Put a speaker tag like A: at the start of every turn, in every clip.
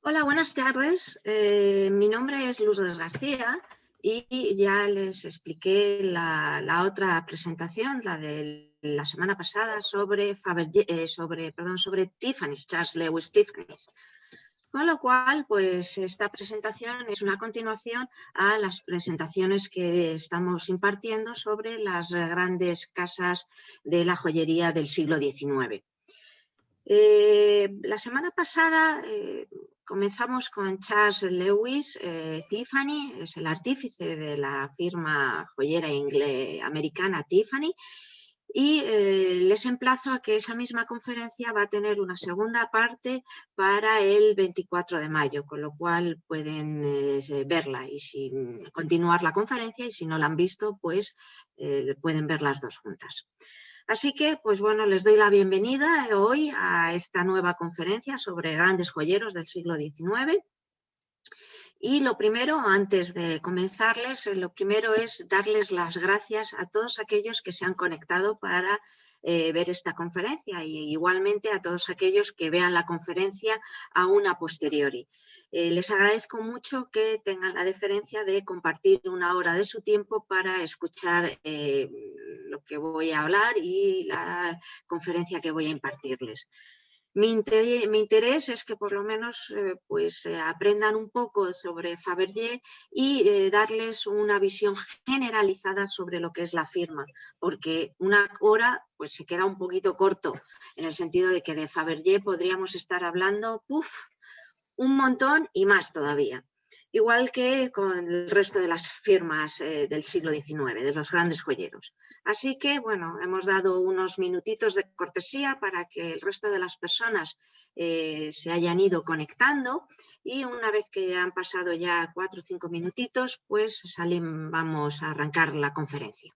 A: Hola, buenas tardes. Mi nombre es Lourdes García y ya les expliqué la otra presentación, la de la semana pasada, sobre Tiffany's, Charles Lewis Tiffany's. Con lo cual, pues esta presentación es una continuación a las presentaciones que estamos impartiendo sobre las grandes casas de la joyería del siglo XIX. La semana pasada comenzamos con Charles Lewis Tiffany, es el artífice de la firma joyera americana Tiffany, y les emplazo a que esa misma conferencia va a tener una segunda parte para el 24 de mayo, con lo cual pueden verla y continuar la conferencia, y si no la han visto, pues pueden ver las dos juntas. Así que, pues bueno, les doy la bienvenida hoy a esta nueva conferencia sobre grandes joyeros del siglo XIX. Y lo primero, antes de comenzarles, lo primero es darles las gracias a todos aquellos que se han conectado para ver esta conferencia, y igualmente a todos aquellos que vean la conferencia aún a posteriori. Les agradezco mucho que tengan la deferencia de compartir una hora de su tiempo para escuchar lo que voy a hablar y la conferencia que voy a impartirles. Mi interés es que por lo menos aprendan un poco sobre Fabergé y darles una visión generalizada sobre lo que es la firma, porque una hora pues se queda un poquito corto, en el sentido de que de Fabergé podríamos estar hablando un montón y más todavía. Igual que con el resto de las firmas del siglo XIX, de los grandes joyeros. Así que, bueno, hemos dado unos minutitos de cortesía para que el resto de las personas se hayan ido conectando, y una vez que han pasado ya 4 o 5 minutitos, pues vamos a arrancar la conferencia.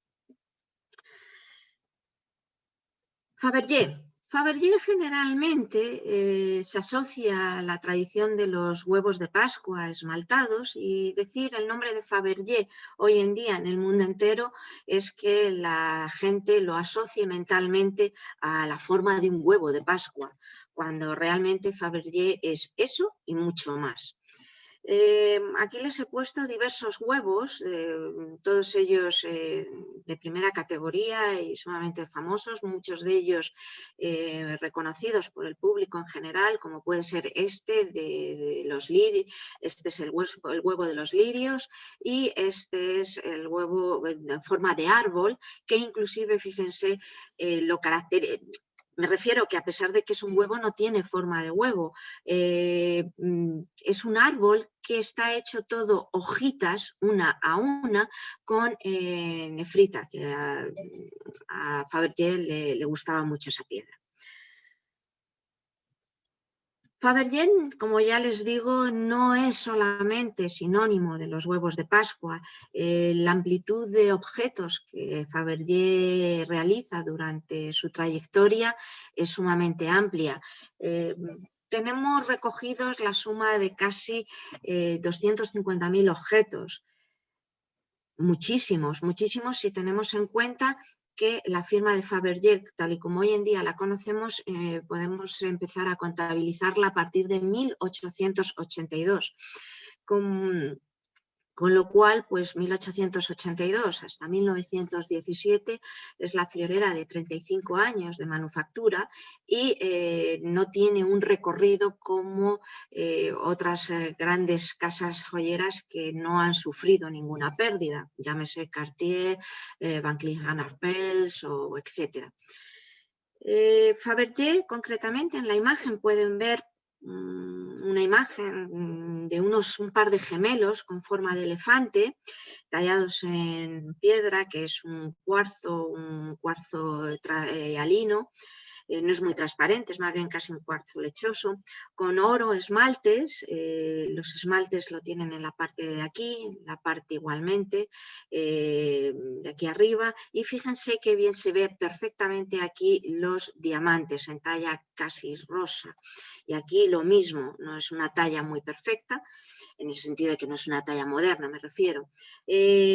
A: Fabergé generalmente se asocia a la tradición de los huevos de Pascua esmaltados, y decir el nombre de Fabergé hoy en día en el mundo entero es que la gente lo asocie mentalmente a la forma de un huevo de Pascua, cuando realmente Fabergé es eso y mucho más. Aquí les he puesto diversos huevos, todos ellos de primera categoría y sumamente famosos, muchos de ellos reconocidos por el público en general, como puede ser este de los lirios. Este es el huevo de los lirios, y este es el huevo en forma de árbol, que inclusive, fíjense, me refiero que a pesar de que es un huevo, no tiene forma de huevo. Es un árbol que está hecho todo hojitas, una a una, con nefrita, que a Fabergé le gustaba mucho esa piedra. Fabergé, como ya les digo, no es solamente sinónimo de los huevos de Pascua. La amplitud de objetos que Fabergé realiza durante su trayectoria es sumamente amplia. Tenemos recogidos la suma de casi 250.000 objetos. Muchísimos, muchísimos, si tenemos en cuenta que la firma de Fabergé, tal y como hoy en día la conocemos, podemos empezar a contabilizarla a partir de 1882. Con lo cual, pues 1882 hasta 1917 es la friolera de 35 años de manufactura, y no tiene un recorrido como otras grandes casas joyeras que no han sufrido ninguna pérdida, llámese Cartier, Van Cleef & Arpels o etcétera. Fabergé, concretamente, en la imagen pueden ver una imagen de un par de gemelos con forma de elefante, tallados en piedra, que es un cuarzo alino. No es muy transparente, es más bien casi un cuarzo lechoso, con oro, esmaltes. Los esmaltes lo tienen en la parte de aquí, en la parte igualmente de aquí arriba, y fíjense que bien se ve perfectamente aquí los diamantes en talla casi rosa, y aquí lo mismo, no es una talla muy perfecta, en el sentido de que no es una talla moderna, me refiero.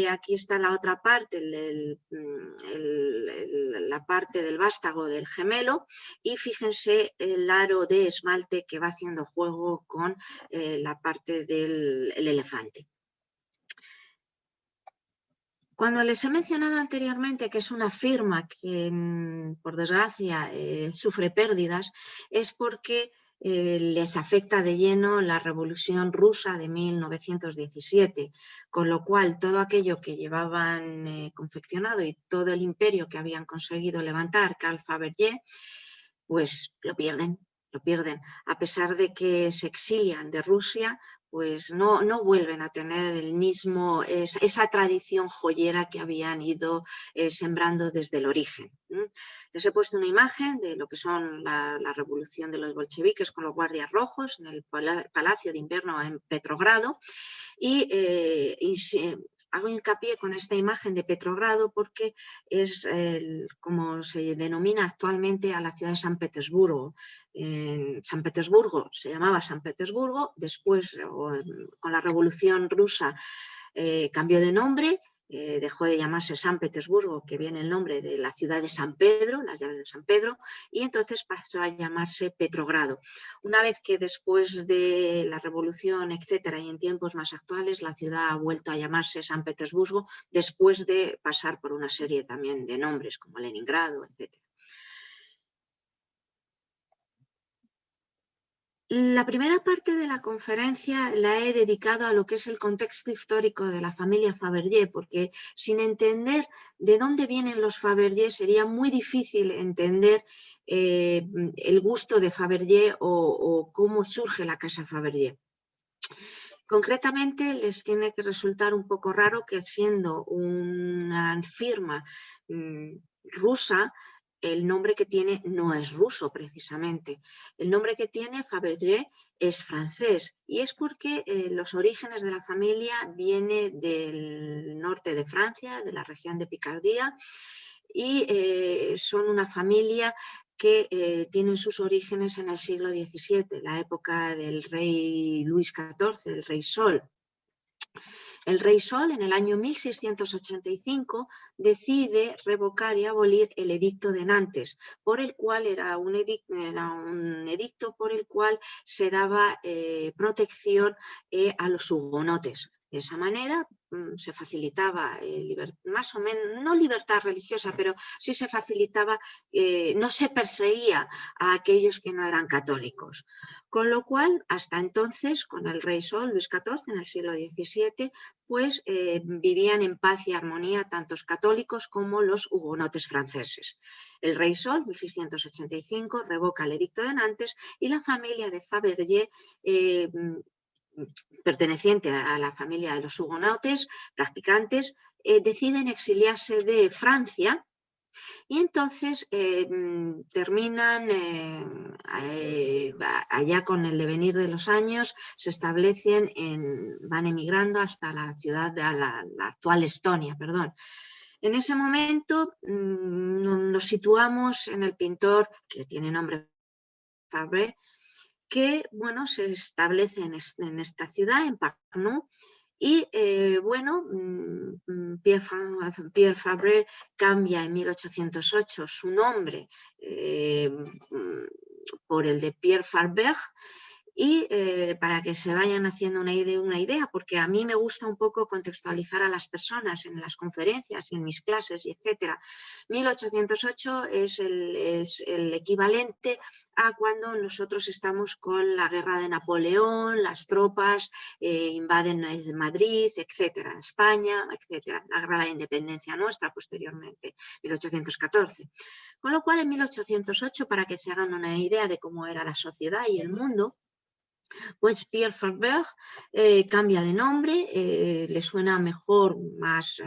A: Aquí está la otra parte, la parte del vástago del gemelo, aro y fíjense el aro de esmalte que va haciendo juego con la parte del elefante. Cuando les he mencionado anteriormente que es una firma que, por desgracia, sufre pérdidas, es porque les afecta de lleno la Revolución Rusa de 1917, con lo cual todo aquello que llevaban confeccionado y todo el imperio que habían conseguido levantar Carl Fabergé, pues lo pierden. A pesar de que se exilian de Rusia, pues no vuelven a tener esa tradición joyera que habían ido sembrando desde el origen. Les he puesto una imagen de lo que son la revolución de los bolcheviques con los guardias rojos en el Palacio de Invierno en Petrogrado y hago hincapié con esta imagen de Petrogrado porque es como se denomina actualmente a la ciudad de San Petersburgo. En San Petersburgo se llamaba San Petersburgo, después con la Revolución Rusa cambió de nombre, dejó de llamarse San Petersburgo, que viene el nombre de la ciudad de San Pedro, las llaves de San Pedro, y entonces pasó a llamarse Petrogrado. Una vez que después de la revolución, etcétera, y en tiempos más actuales, la ciudad ha vuelto a llamarse San Petersburgo, después de pasar por una serie también de nombres, como Leningrado, etcétera. La primera parte de la conferencia la he dedicado a lo que es el contexto histórico de la familia Fabergé, porque sin entender de dónde vienen los Fabergé sería muy difícil entender el gusto de Fabergé o cómo surge la casa Fabergé. Concretamente, les tiene que resultar un poco raro que siendo una firma rusa, el nombre que tiene no es ruso precisamente. El nombre que tiene Fabergé es francés y es porque los orígenes de la familia vienen del norte de Francia, de la región de Picardía, y son una familia que tienen sus orígenes en el siglo XVII, la época del rey Luis XIV, el rey Sol. El rey Sol, en el año 1685, decide revocar y abolir el edicto de Nantes, por el cual era un edicto por el cual se daba protección a los hugonotes. De esa manera se facilitaba, más o menos, no libertad religiosa, pero sí se facilitaba, no se perseguía a aquellos que no eran católicos. Con lo cual, hasta entonces, con el rey Sol, Luis XIV, en el siglo XVII, pues vivían en paz y armonía tanto los católicos como los hugonotes franceses. El rey Sol, 1685, revoca el edicto de Nantes y la familia de Fabergé, perteneciente a la familia de los hugonotes practicantes, deciden exiliarse de Francia. Y entonces terminan, allá con el devenir de los años, se establecen, van emigrando hasta la ciudad de la actual Estonia, perdón. En ese momento nos situamos en el pintor, que tiene nombre Fabre, que bueno, se establece en esta ciudad, en Panou, y bueno, Pierre Fabre cambia en 1808 su nombre por el de Pierre Fabre, y para que se vayan haciendo una idea, porque a mí me gusta un poco contextualizar a las personas en las conferencias, en mis clases, etc. 1808 es el equivalente a cuando nosotros estamos con la guerra de Napoleón, las tropas invaden Madrid, etcétera, España, etcétera, la guerra de la independencia nuestra posteriormente, 1814. Con lo cual, en 1808, para que se hagan una idea de cómo era la sociedad y el mundo, pues Pierre Fabre cambia de nombre, le suena mejor, más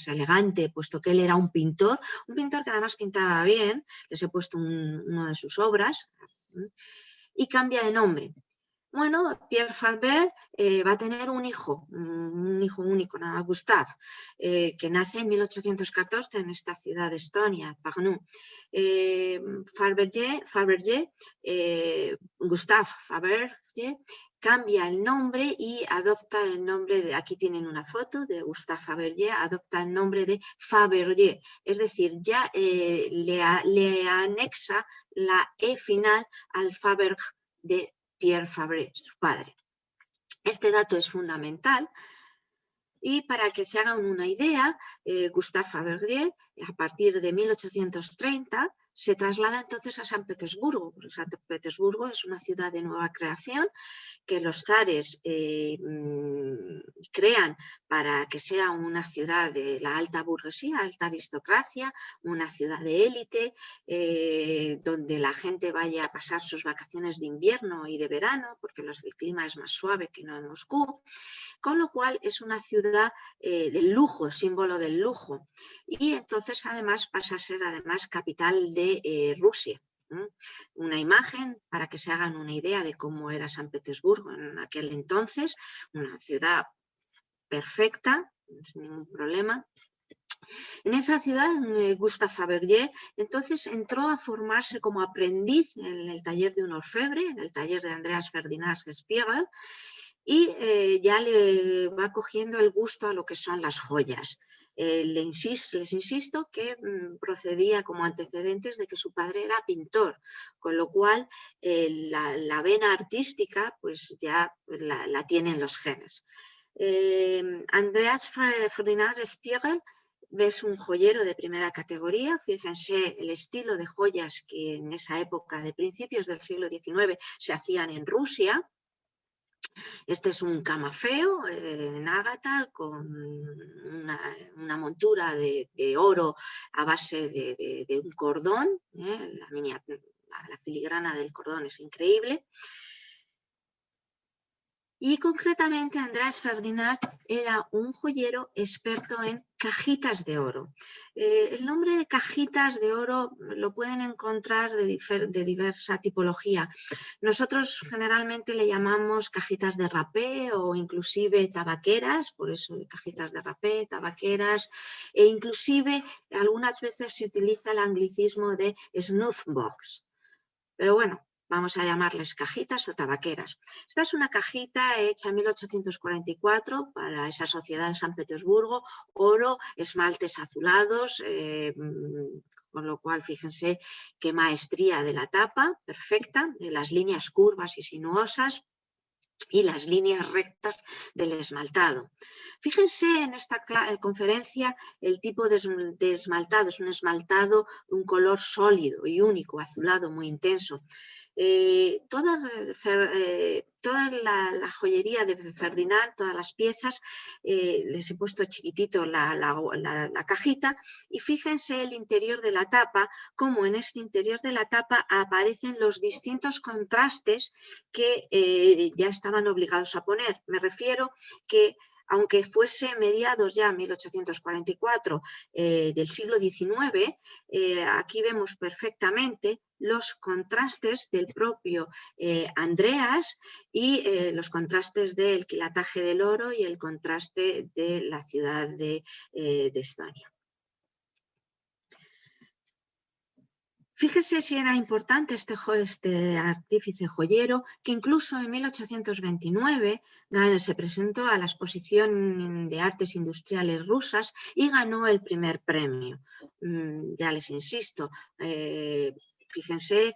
A: elegante, puesto que él era un pintor que además pintaba bien, les he puesto una de sus obras, y cambia de nombre. Bueno, Pierre Fabre va a tener un hijo único, nada más, Gustave, que nace en 1814 en esta ciudad de Estonia, Pagnou. Gustave Fabergé cambia el nombre y adopta el nombre de, aquí tienen una foto de Gustave Fabergé, adopta el nombre de Fabergé, es decir, ya le anexa la E final al Fabergé de Pierre Fabre, su padre. Este dato es fundamental y para que se hagan una idea, Gustave Fabergé, a partir de 1830, se traslada entonces a San Petersburgo. San Petersburgo es una ciudad de nueva creación que los zares crean para que sea una ciudad de la alta burguesía, alta aristocracia, una ciudad de élite, donde la gente vaya a pasar sus vacaciones de invierno y de verano, porque el clima es más suave que no en Moscú, con lo cual es una ciudad del lujo, símbolo del lujo. Y entonces además pasa a ser además capital de Rusia. Una imagen para que se hagan una idea de cómo era San Petersburgo en aquel entonces, una ciudad perfecta, sin ningún problema. En esa ciudad, Gustave Fabergé entonces entró a formarse como aprendiz en el taller de un orfebre, en el taller de Andreas Ferdinand Spiegel, y ya le va cogiendo el gusto a lo que son las joyas. Les insisto que procedía como antecedentes de que su padre era pintor, con lo cual la vena artística pues ya la tienen los genes. Andreas Ferdinand Spiegel es un joyero de primera categoría. Fíjense el estilo de joyas que en esa época de principios del siglo XIX se hacían en Rusia. Este es un camafeo en ágata con una montura de oro a base de un cordón. La filigrana del cordón es increíble. Y concretamente András Ferdinand era un joyero experto en cajitas de oro. El nombre de cajitas de oro lo pueden encontrar de diversa tipología. Nosotros generalmente le llamamos cajitas de rapé o inclusive tabaqueras, por eso de cajitas de rapé, tabaqueras, e inclusive algunas veces se utiliza el anglicismo de snuff box. Pero bueno, vamos a llamarles cajitas o tabaqueras. Esta es una cajita hecha en 1844 para esa sociedad de San Petersburgo, oro, esmaltes azulados, con lo cual fíjense qué maestría de la tapa, perfecta, de las líneas curvas y sinuosas y las líneas rectas del esmaltado. Fíjense en esta conferencia el tipo de esmaltado, es un esmaltado, un color sólido y único, azulado, muy intenso. Toda la joyería de Ferdinand, todas las piezas, les he puesto chiquitito la cajita y fíjense el interior de la tapa, cómo en este interior de la tapa aparecen los distintos contrastes que ya estaban obligados a poner. Me refiero que aunque fuese mediados ya 1844 del siglo XIX, aquí vemos perfectamente los contrastes del propio Andreas y los contrastes del quilataje del oro y el contraste de la ciudad de Estonia. Fíjese si era importante este artífice joyero, que incluso en 1829 se presentó a la exposición de artes industriales rusas y ganó el primer premio. Ya les insisto, fíjense,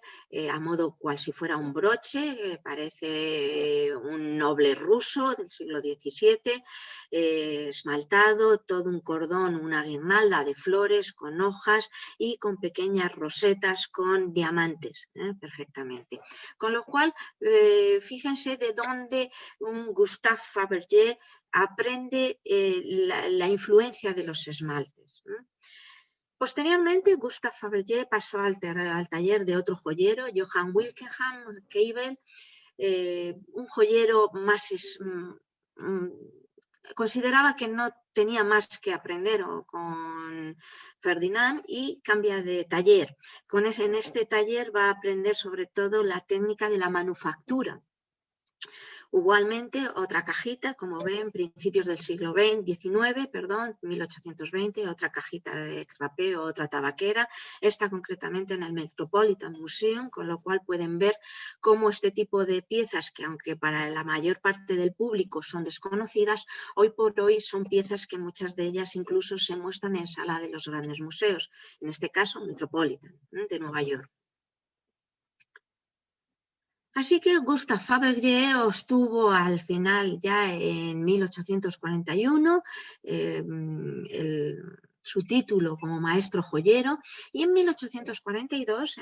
A: a modo cual si fuera un broche, parece un noble ruso del siglo XVII, esmaltado, todo un cordón, una guirnalda de flores con hojas y con pequeñas rosetas con diamantes, perfectamente. Con lo cual, fíjense de dónde un Gustave Fabergé aprende la influencia de los esmaltes. Posteriormente, Gustave Fabergé pasó al taller de otro joyero, Johann Wilkenham Keibel, un joyero más... consideraba que no tenía más que aprender con Ferdinand y cambia de taller. En este taller va a aprender sobre todo la técnica de la manufactura. Igualmente, otra cajita, como ven, principios del siglo XIX, 1820, otra cajita de rapé, otra tabaquera, esta concretamente en el Metropolitan Museum, con lo cual pueden ver cómo este tipo de piezas, que aunque para la mayor parte del público son desconocidas, hoy por hoy son piezas que muchas de ellas incluso se muestran en sala de los grandes museos, en este caso Metropolitan de Nueva York. Así que Gustave Fabergé obtuvo al final, ya en 1841, su título como maestro joyero, y en 1842,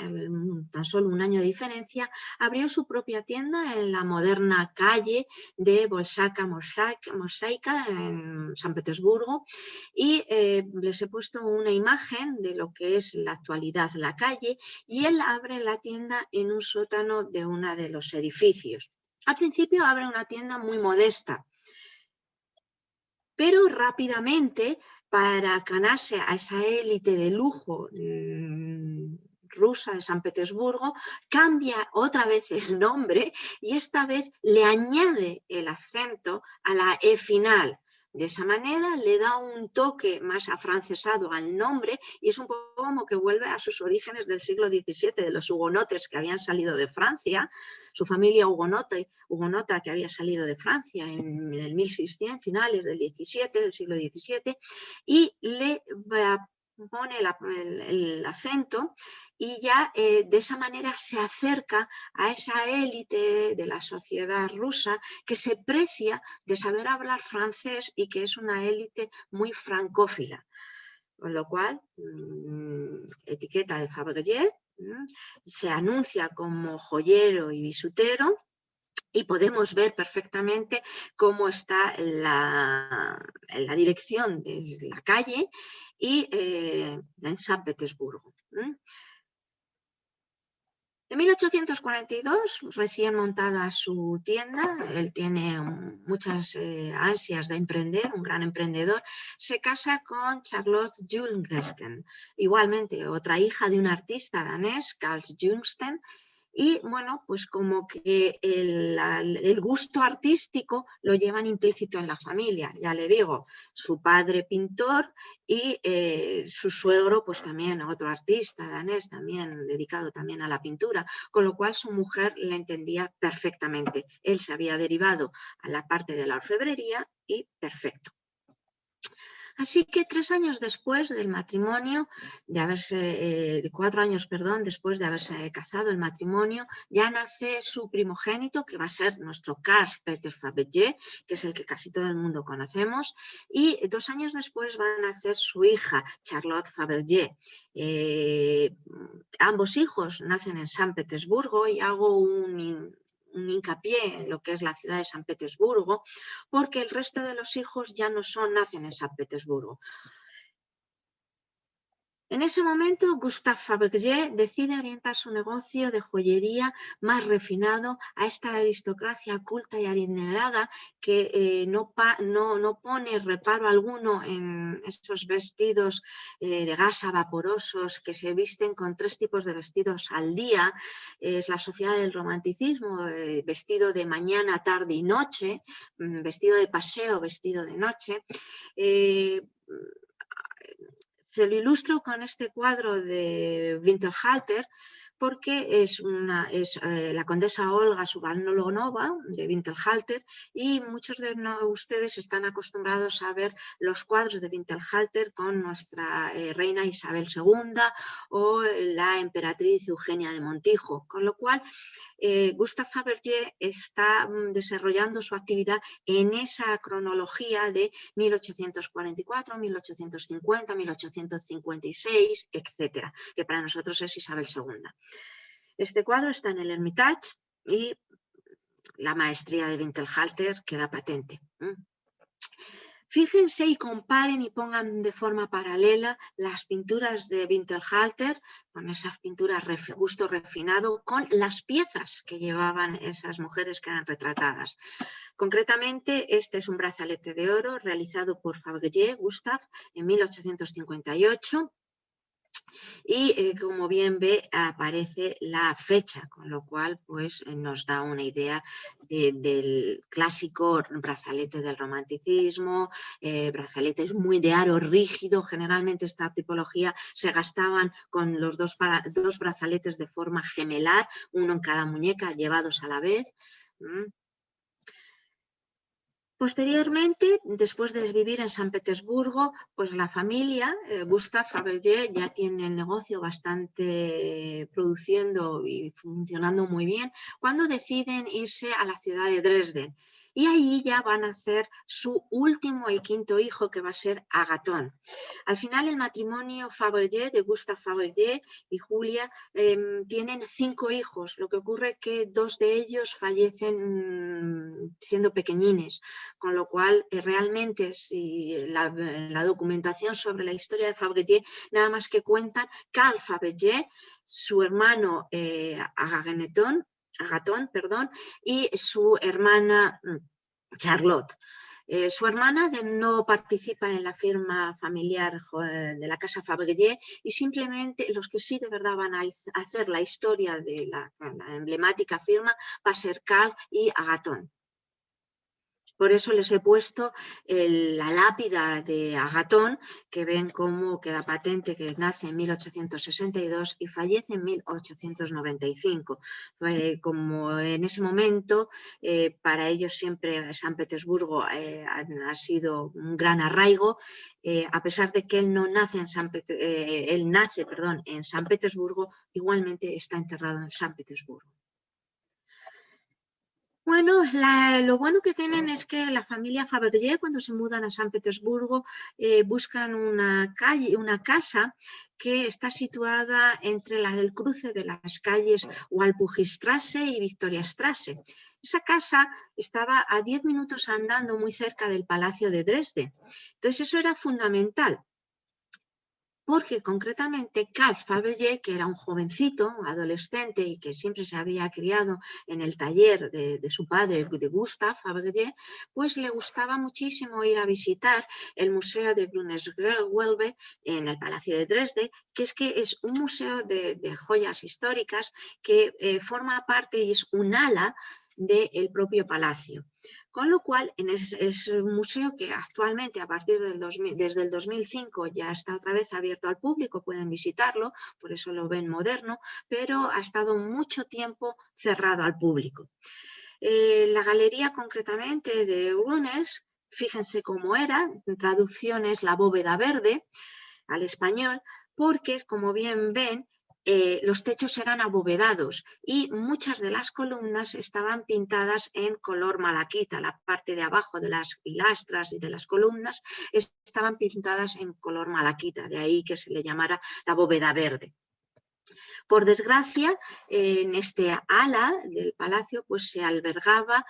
A: tan solo un año de diferencia, abrió su propia tienda en la moderna calle de Bolshaka Moshaika en San Petersburgo, y les he puesto una imagen de lo que es la actualidad la calle, y él abre la tienda en un sótano de uno de los edificios. Al principio abre una tienda muy modesta, pero rápidamente, para ganarse a esa élite de lujo rusa de San Petersburgo, cambia otra vez el nombre y esta vez le añade el acento a la E final. De esa manera le da un toque más afrancesado al nombre y es un poco como que vuelve a sus orígenes del siglo XVII, de los hugonotes que habían salido de Francia, su familia hugonota que había salido de Francia en el 1600, finales del siglo XVII, y le pone el acento y ya de esa manera se acerca a esa élite de la sociedad rusa que se precia de saber hablar francés y que es una élite muy francófila. Con lo cual, etiqueta de Fabergé, se anuncia como joyero y bisutero, y podemos ver perfectamente cómo está la dirección de la calle y en San Petersburgo. En 1842, recién montada su tienda, él tiene muchas ansias de emprender, un gran emprendedor, se casa con Charlotte Jungesten, igualmente otra hija de un artista danés, Carl Jungsten, y bueno, pues como que el gusto artístico lo llevan implícito en la familia, ya le digo, su padre pintor y su suegro pues también otro artista danés, también dedicado también a la pintura, con lo cual su mujer le entendía perfectamente. Él se había derivado a la parte de la orfebrería y perfecto. Así que 3 años después del matrimonio, de 4 años, perdón, después de haberse casado el matrimonio, ya nace su primogénito, que va a ser nuestro Carl Peter Fabergé, que es el que casi todo el mundo conocemos, y 2 años después va a nacer su hija, Charlotte Fabergé. Ambos hijos nacen en San Petersburgo y hago un hincapié en lo que es la ciudad de San Petersburgo, porque el resto de los hijos ya no nacen en San Petersburgo. En ese momento, Gustave Fabergé decide orientar su negocio de joyería más refinado a esta aristocracia culta y adinerada que no pone reparo alguno en estos vestidos de gasa vaporosos que se visten con 3 tipos de vestidos al día. Es la sociedad del romanticismo, vestido de mañana, tarde y noche, vestido de paseo, vestido de noche. Se lo ilustro con este cuadro de Winterhalter porque es la condesa Olga Suvarnolonova de Winterhalter y muchos de ustedes están acostumbrados a ver los cuadros de Winterhalter con nuestra reina Isabel II o la emperatriz Eugenia de Montijo, con lo cual Gustave Fabergé está desarrollando su actividad en esa cronología de 1844, 1850, 1856, etcétera, que para nosotros es Isabel II. Este cuadro está en el Hermitage y la maestría de Winterhalter queda patente. Fíjense y comparen y pongan de forma paralela las pinturas de Winterhalter, con esas pinturas gusto refinado, con las piezas que llevaban esas mujeres que eran retratadas. Concretamente, este es un brazalete de oro realizado por Fabergé, Gustave, en 1858. Y como bien ve, aparece la fecha, con lo cual pues, nos da una idea del clásico brazalete del romanticismo, brazaletes muy de aro rígido. Generalmente esta tipología se gastaban con los dos brazaletes de forma gemelar, uno en cada muñeca, llevados a la vez. Posteriormente, después de vivir en San Petersburgo, pues la familia, Gustave Fabergé, ya tiene el negocio bastante produciendo y funcionando muy bien, cuando deciden irse a la ciudad de Dresden. Y ahí ya van a hacer su último y quinto hijo, que va a ser Agathon. Al final, el matrimonio Fabergé, de Gustave Fabergé y Julia, tienen 5 hijos. Lo que ocurre es que 2 de ellos fallecen siendo pequeñines, con lo cual realmente si la documentación sobre la historia de Fabergé nada más que cuentan Carl Fabergé, su hermano Agathon, y su hermana Charlotte. Su hermana no participa en la firma familiar de la casa Fabergé, y simplemente los que sí de verdad van a hacer la historia de la emblemática firma va a ser Carl y Agathon. Por eso les he puesto la lápida de Agathon, que ven cómo queda patente que nace en 1862 y fallece en 1895. Como en ese momento, para ellos siempre San Petersburgo ha sido un gran arraigo, a pesar de que él no nace en él nace en San Petersburgo, igualmente está enterrado en San Petersburgo. Bueno, lo bueno que tienen es que la familia Fabergé, cuando se mudan a San Petersburgo, buscan una casa que está situada entre el cruce de las calles Walpurgisstraße y Victoriastraße. Esa casa estaba a 10 minutos andando, muy cerca del Palacio de Dresde. Entonces eso era fundamental, porque concretamente Carl Fabergé, que era un jovencito, un adolescente y que siempre se había criado en el taller de su padre, de Gustave Fabergé, pues le gustaba muchísimo ir a visitar el Museo de Grünes-Gewölbe en el Palacio de Dresde, que es un museo de joyas históricas que forma parte y es un ala del propio palacio. Con lo cual, es un museo que actualmente, desde el 2005, ya está otra vez abierto al público, pueden visitarlo, por eso lo ven moderno, pero ha estado mucho tiempo cerrado al público. La galería concretamente de Grünes, fíjense cómo era, en traducción es la bóveda verde al español, porque, como bien ven, los techos eran abovedados y muchas de las columnas estaban pintadas en color malaquita. La parte de abajo de las pilastras y de las columnas estaban pintadas en color malaquita, de ahí que se le llamara la bóveda verde. Por desgracia, en este ala del palacio pues se albergaba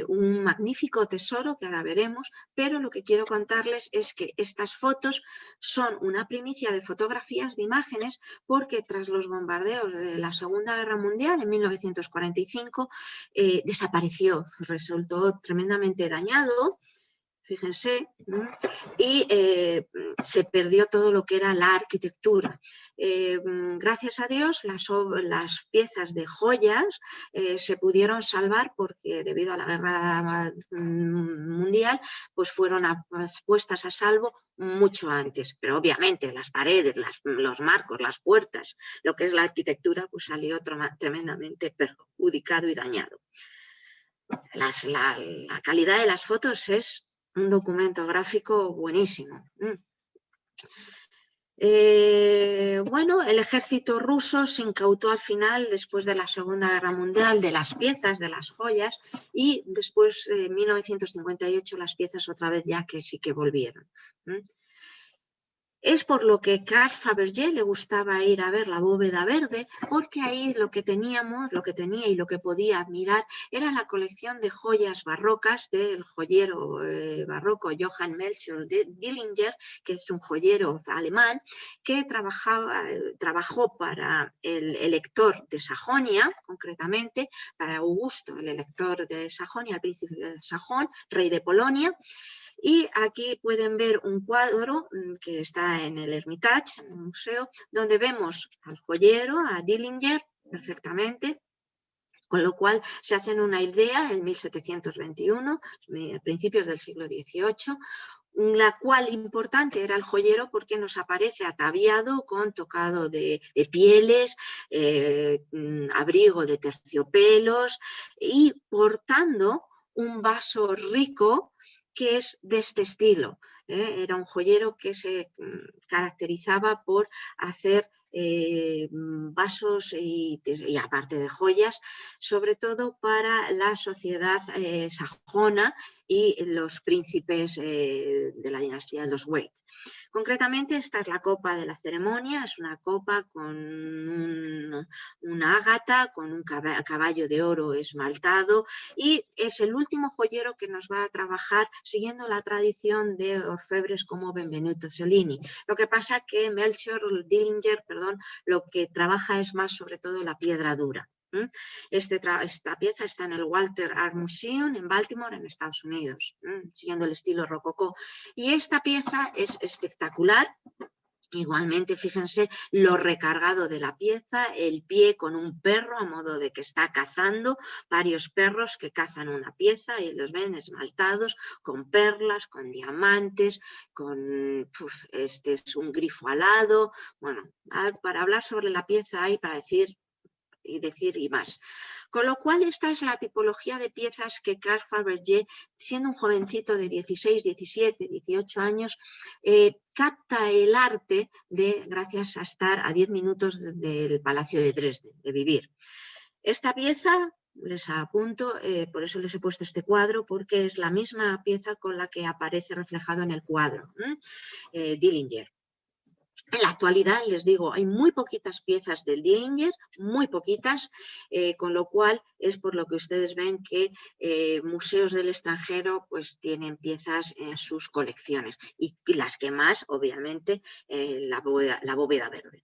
A: un magnífico tesoro que ahora veremos, pero lo que quiero contarles es que estas fotos son una primicia de fotografías, de imágenes, porque tras los bombardeos de la Segunda Guerra Mundial en 1945 desapareció, resultó tremendamente dañado. Fíjense, y se perdió todo lo que era la arquitectura. Gracias a Dios, las piezas de joyas se pudieron salvar porque debido a la guerra mundial, pues fueron puestas a salvo mucho antes. Pero obviamente las paredes, los marcos, las puertas, lo que es la arquitectura, pues salió tremendamente perjudicado y dañado. La calidad de las fotos es un documento gráfico buenísimo. Bueno, el ejército ruso se incautó al final, después de la Segunda Guerra Mundial, de las piezas, de las joyas, y después, en 1958, las piezas otra vez ya que sí que volvieron. Es por lo que Carl Fabergé le gustaba ir a ver la bóveda verde, porque ahí lo que tenía y lo que podía admirar era la colección de joyas barrocas del joyero barroco Johann Melchior Dillinger, que es un joyero alemán que trabajó para el elector de Sajonia, concretamente para Augusto, el elector de Sajonia, el príncipe de Sajón, rey de Polonia. Y aquí pueden ver un cuadro que está está en el Hermitage, en el museo, donde vemos al joyero, a Dillinger, perfectamente, con lo cual se hacen una idea en 1721, principios del siglo XVIII, la cual importante era el joyero porque nos aparece ataviado con tocado de pieles, abrigo de terciopelos y portando un vaso rico que es de este estilo. Era un joyero que se caracterizaba por hacer vasos y aparte de joyas, sobre todo para la sociedad sajona y los príncipes de la dinastía de los Wade. Concretamente, esta es la copa de la ceremonia, es una copa con una ágata, con un caballo de oro esmaltado, y es el último joyero que nos va a trabajar siguiendo la tradición de orfebres como Benvenuto Cellini. Lo que pasa que Melchior Dillinger, lo que trabaja es más sobre todo la piedra dura. Esta pieza está en el Walter Art Museum en Baltimore, en Estados Unidos, siguiendo el estilo rococó. Y esta pieza es espectacular. Igualmente, fíjense lo recargado de la pieza, el pie con un perro a modo de que está cazando, varios perros que cazan una pieza y los ven esmaltados con perlas, con diamantes, este es un grifo alado. Bueno, para hablar sobre la pieza hay para decir y más. Con lo cual, esta es la tipología de piezas que Carl Fabergé, siendo un jovencito de 16, 17, 18 años, capta el arte gracias a estar a 10 minutos del Palacio de Dresde, de vivir. Esta pieza, les apunto, por eso les he puesto este cuadro, porque es la misma pieza con la que aparece reflejado en el cuadro, Dillinger. En la actualidad, les digo, hay muy poquitas piezas del Dillinger, muy poquitas, con lo cual es por lo que ustedes ven que museos del extranjero pues tienen piezas en sus colecciones y las que más, obviamente, la bóveda verde.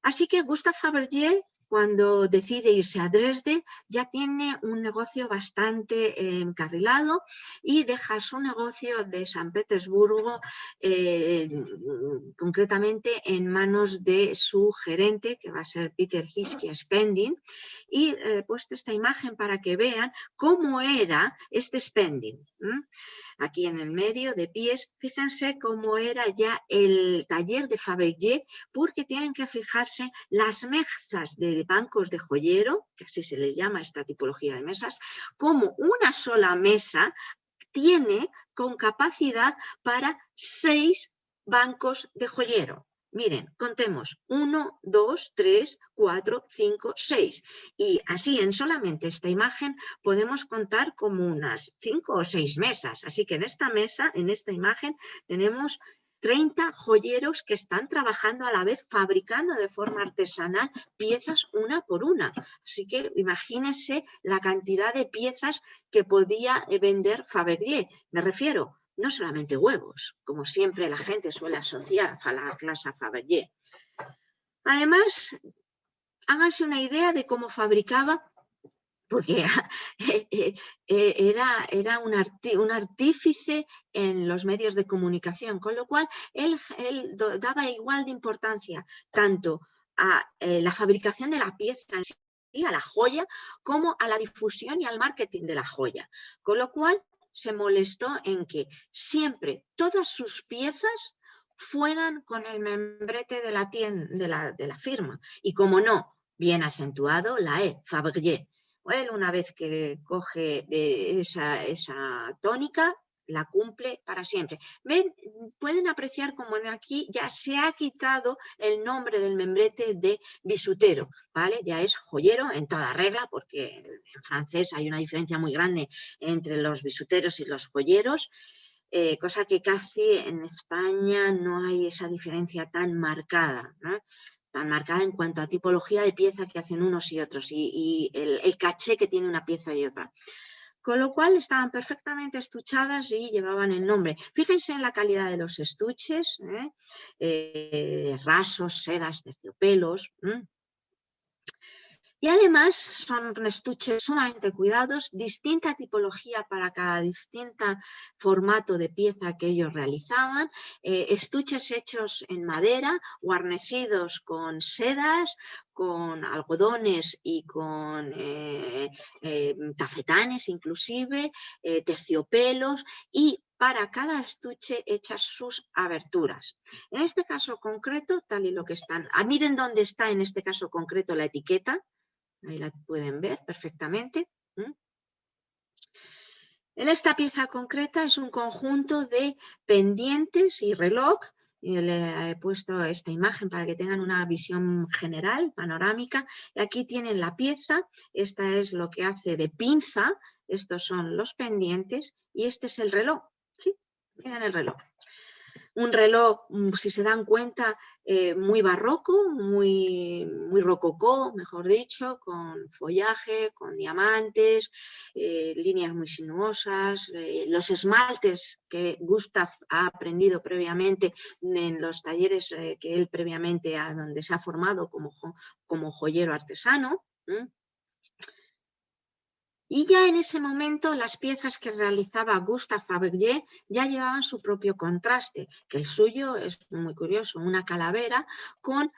A: Así que Gustave Fabergé, cuando decide irse a Dresde, ya tiene un negocio bastante encarrilado y deja su negocio de San Petersburgo concretamente en manos de su gerente, que va a ser Peter Hiskia Spending, y he puesto esta imagen para que vean cómo era este Spending. Aquí en el medio, de pies, fíjense cómo era ya el taller de Fabergé, porque tienen que fijarse las mesas de bancos de joyero, que así se les llama esta tipología de mesas, como una sola mesa tiene con capacidad para 6 bancos de joyero. Miren, contemos, 1, 2, 3, 4, 5, 6. Y así en solamente esta imagen podemos contar como unas 5 o 6 mesas. Así que en esta mesa, en esta imagen, tenemos 30 joyeros que están trabajando a la vez, fabricando de forma artesanal piezas una por una. Así que imagínense la cantidad de piezas que podía vender Fabergé. Me refiero, no solamente huevos, como siempre la gente suele asociar a la clase Fabergé. Además, háganse una idea de cómo fabricaba, porque era un artífice en los medios de comunicación, con lo cual él daba igual de importancia tanto a la fabricación de la pieza en sí, a la joya, como a la difusión y al marketing de la joya. Con lo cual se molestó en que siempre todas sus piezas fueran con el membrete de la firma. Y como no, bien acentuado, la E, Fabergé. Él, una vez que coge esa tónica, la cumple para siempre. ¿Ven? Pueden apreciar como aquí ya se ha quitado el nombre del membrete de bisutero, ¿vale? Ya es joyero en toda regla, porque en francés hay una diferencia muy grande entre los bisuteros y los joyeros, cosa que casi en España no hay esa diferencia tan marcada, ¿no? Tan marcada en cuanto a tipología de pieza que hacen unos y otros y el caché que tiene una pieza y otra. Con lo cual estaban perfectamente estuchadas y llevaban el nombre. Fíjense en la calidad de los estuches, rasos, sedas, terciopelos. Y además son estuches sumamente cuidados, distinta tipología para cada distinto formato de pieza que ellos realizaban, estuches hechos en madera, guarnecidos con sedas, con algodones y con tafetanes inclusive, terciopelos, y para cada estuche hechas sus aberturas. En este caso concreto, tal y lo que están, miren dónde está en este caso concreto la etiqueta. Ahí la pueden ver perfectamente. En esta pieza concreta es un conjunto de pendientes y reloj. Y le he puesto esta imagen para que tengan una visión general, panorámica. Y aquí tienen la pieza. Esta es lo que hace de pinza. Estos son los pendientes y este es el reloj. ¿Sí? Miren el reloj. Un reloj, si se dan cuenta, muy barroco, muy rococó, mejor dicho, con follaje, con diamantes, líneas muy sinuosas, los esmaltes que Gustav ha aprendido previamente en los talleres que él previamente donde se ha formado como joyero artesano. Y ya en ese momento las piezas que realizaba Gustave Fabergé ya llevaban su propio contraste, que el suyo es muy curioso, una calavera con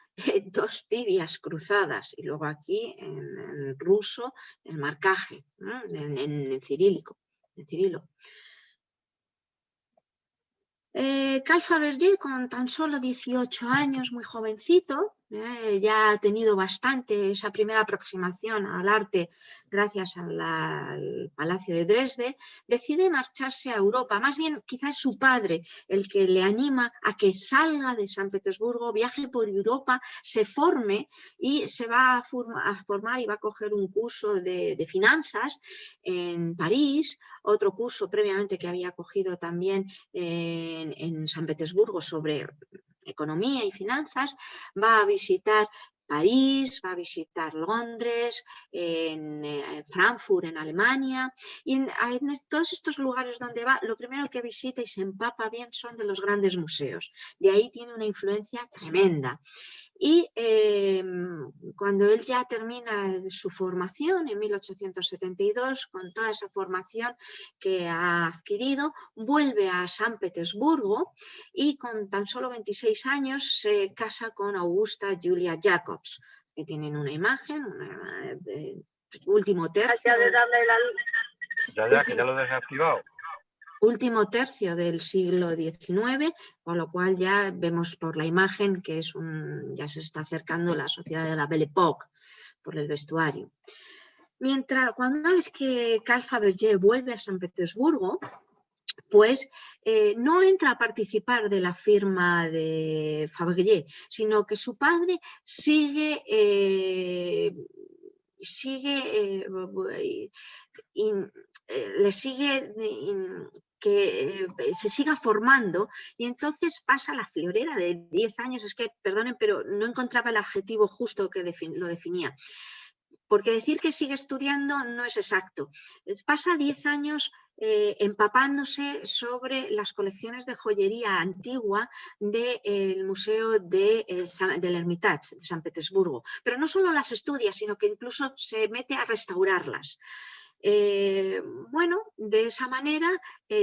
A: dos tibias cruzadas y luego aquí en ruso el marcaje, en cirílico, en cirilo. Carl Fabergé, con tan solo 18 años, muy jovencito, ya ha tenido bastante esa primera aproximación al arte gracias al Palacio de Dresde, decide marcharse a Europa. Más bien, quizás es su padre el que le anima a que salga de San Petersburgo, viaje por Europa, se forme y se va a formar y va a coger un curso de finanzas en París, otro curso previamente que había cogido también en San Petersburgo sobre economía y finanzas, va a visitar París, va a visitar Londres, Frankfurt en Alemania, y en todos estos lugares donde va, lo primero que visita y se empapa bien son de los grandes museos. De ahí tiene una influencia tremenda. Y cuando él ya termina su formación en 1872, con toda esa formación que ha adquirido, vuelve a San Petersburgo y con tan solo 26 años se casa con Augusta Julia Jacobs, que tienen una imagen, último tercio.
B: Que ya lo dejé activado.
A: Último tercio del siglo XIX, con lo cual ya vemos por la imagen que ya se está acercando la sociedad de la Belle Époque por el vestuario. Una vez que Carl Fabergé vuelve a San Petersburgo, pues no entra a participar de la firma de Fabergé, sino que su padre que se siga formando, y entonces pasa la friolera de 10 años, es que, perdonen, pero no encontraba el adjetivo justo que lo definía, porque decir que sigue estudiando no es exacto. Pasa 10 años empapándose sobre las colecciones de joyería antigua del Museo del Hermitage de San Petersburgo, pero no solo las estudia, sino que incluso se mete a restaurarlas. Bueno, de esa manera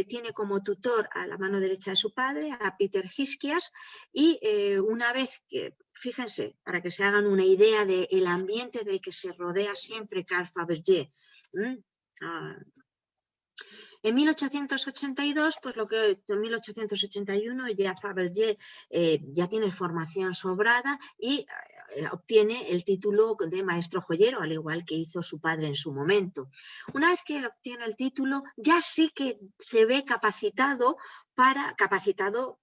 A: tiene como tutor a la mano derecha de su padre, a Peter Hiskias, y una vez que, fíjense, para que se hagan una idea del ambiente del que se rodea siempre Carl Fabergé. En 1882, pues en 1881 ya Fabergé ya tiene formación sobrada y obtiene el título de maestro joyero, al igual que hizo su padre en su momento. Una vez que obtiene el título, ya sí que se ve capacitado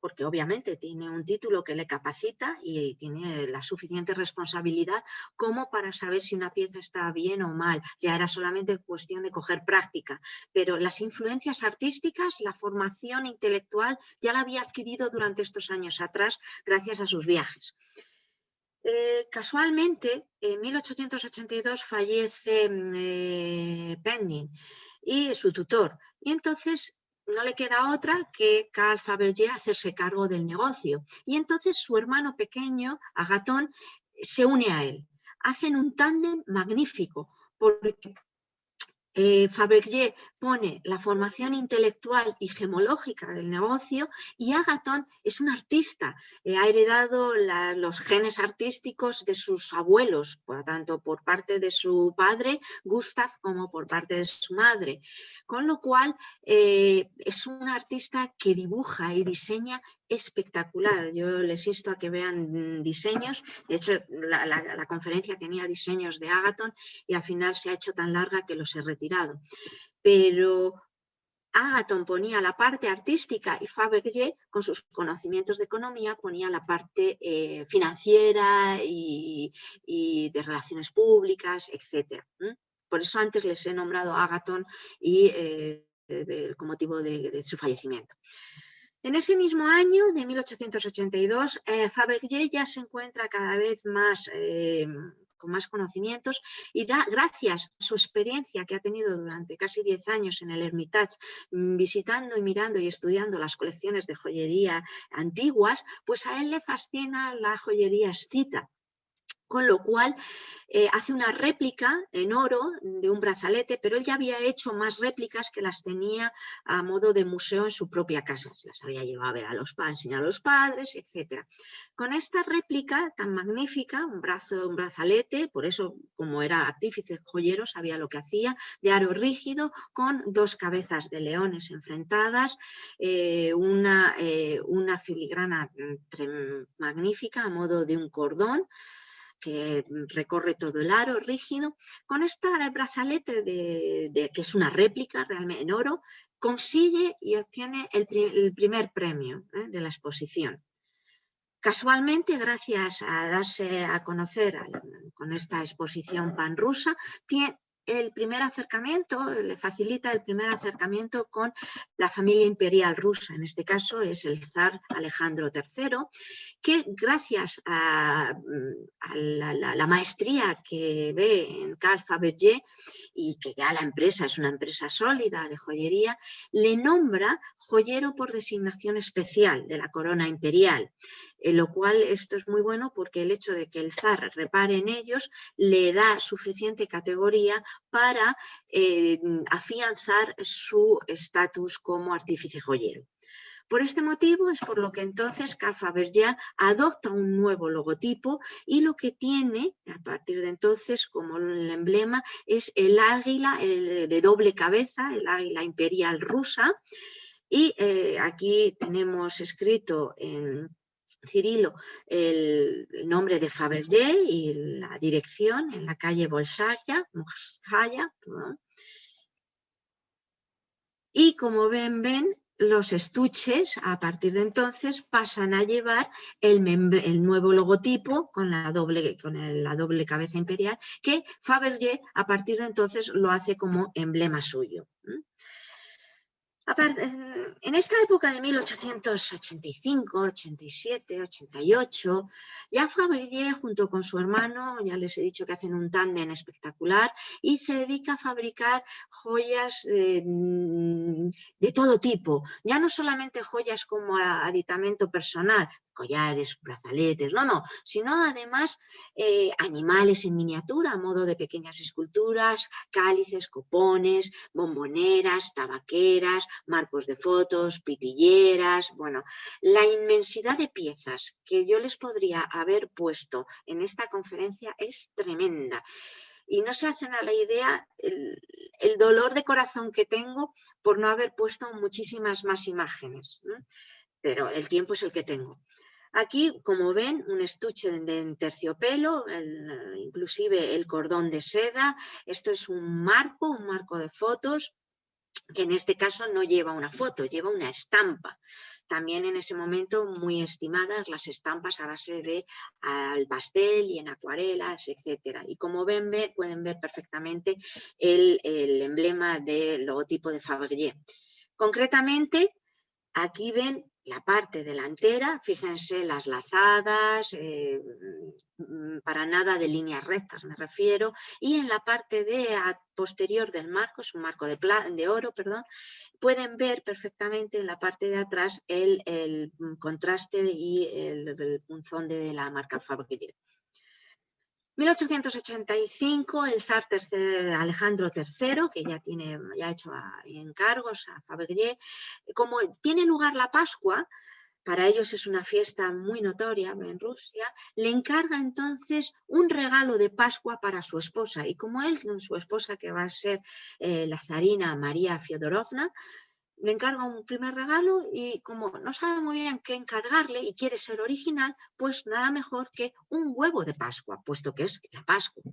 A: porque obviamente tiene un título que le capacita y tiene la suficiente responsabilidad como para saber si una pieza está bien o mal. Ya era solamente cuestión de coger práctica, pero las influencias artísticas, la formación intelectual ya la había adquirido durante estos años atrás gracias a sus viajes. Casualmente, en 1882 fallece Pending y su tutor, y entonces no le queda otra que Carl Fabergé hacerse cargo del negocio, y entonces su hermano pequeño, Agatón, se une a él. hacen un tándem magnífico, porque Fabergé pone la formación intelectual y gemológica del negocio y Agathon es un artista, ha heredado los genes artísticos de sus abuelos, tanto por parte de su padre, Gustav, como por parte de su madre. Con lo cual es un artista que dibuja y diseña espectacular. Yo les insto a que vean diseños. De hecho, la conferencia tenía diseños de Agathon y al final se ha hecho tan larga que los he retirado. Pero Agathon ponía la parte artística y Fabergé, con sus conocimientos de economía, ponía la parte financiera y de relaciones públicas, etc. Por eso antes les he nombrado Agathon y con motivo de su fallecimiento. En ese mismo año, de 1882, Fabergé ya se encuentra cada vez más con más conocimientos y gracias a su experiencia que ha tenido durante casi 10 años en el Hermitage, visitando y mirando y estudiando las colecciones de joyería antiguas, pues a él le fascina la joyería escita. Con lo cual hace una réplica en oro de un brazalete, pero él ya había hecho más réplicas que las tenía a modo de museo en su propia casa. Se las había llevado a ver a enseñar a los padres, etc. Con esta réplica tan magnífica, un brazalete, por eso como era artífice joyero sabía lo que hacía, de aro rígido con dos cabezas de leones enfrentadas, una filigrana magnífica a modo de un cordón, que recorre todo el aro rígido. Con esta brazalete, que es una réplica realmente en oro, consigue y obtiene el primer premio de la exposición. Casualmente, gracias a darse a conocer con esta exposición panrusa, tiene el primer acercamiento, le facilita el primer acercamiento con la familia imperial rusa. En este caso es el zar Alejandro III, que gracias a la maestría que ve en Carl Fabergé y que ya la empresa es una empresa sólida de joyería, le nombra joyero por designación especial de la corona imperial. Lo cual esto es muy bueno porque el hecho de que el zar repare en ellos le da suficiente categoría para afianzar su estatus como artífice joyero. Por este motivo es por lo que entonces Carl Fabergé adopta un nuevo logotipo y lo que tiene a partir de entonces como el emblema es el águila de doble cabeza, el águila imperial rusa, y aquí tenemos escrito en Cirilo el nombre de Fabergé y la dirección en la calle Bolshaya, y como ven, los estuches a partir de entonces pasan a llevar el nuevo logotipo con la doble cabeza imperial, que Fabergé a partir de entonces lo hace como emblema suyo. En esta época de 1885, 87, 88, ya Fabergé junto con su hermano, ya les he dicho que hacen un tándem espectacular y se dedica a fabricar joyas de todo tipo, ya no solamente joyas como aditamento personal, collares, brazaletes, no, sino además animales en miniatura a modo de pequeñas esculturas, cálices, copones, bomboneras, tabaqueras, marcos de fotos, pitilleras, bueno, la inmensidad de piezas que yo les podría haber puesto en esta conferencia es tremenda. Y no se hacen a la idea el dolor de corazón que tengo por no haber puesto muchísimas más imágenes, ¿no? Pero el tiempo es el que tengo. Aquí, como ven, un estuche de terciopelo, inclusive el cordón de seda. Esto es un marco de fotos, que en este caso no lleva una foto, lleva una estampa. También en ese momento muy estimadas las estampas a base de al pastel y en acuarelas, etc. Y como ven, pueden ver perfectamente el emblema del logotipo de Fabergé. Concretamente, aquí ven la parte delantera, fíjense las lazadas, para nada de líneas rectas me refiero, y en la parte posterior del marco, es un marco de oro, perdón, pueden ver perfectamente en la parte de atrás el contraste y el punzón de la marca Fabergé. 1885, el zar Alejandro III, que ya ha hecho encargos a Fabergé, como tiene lugar la Pascua, para ellos es una fiesta muy notoria en Rusia, le encarga entonces un regalo de Pascua para su esposa. Y como él, su esposa, que va a ser la zarina María Feodorovna, le encarga un primer regalo y como no sabe muy bien qué encargarle y quiere ser original, pues nada mejor que un huevo de Pascua, puesto que es la Pascua.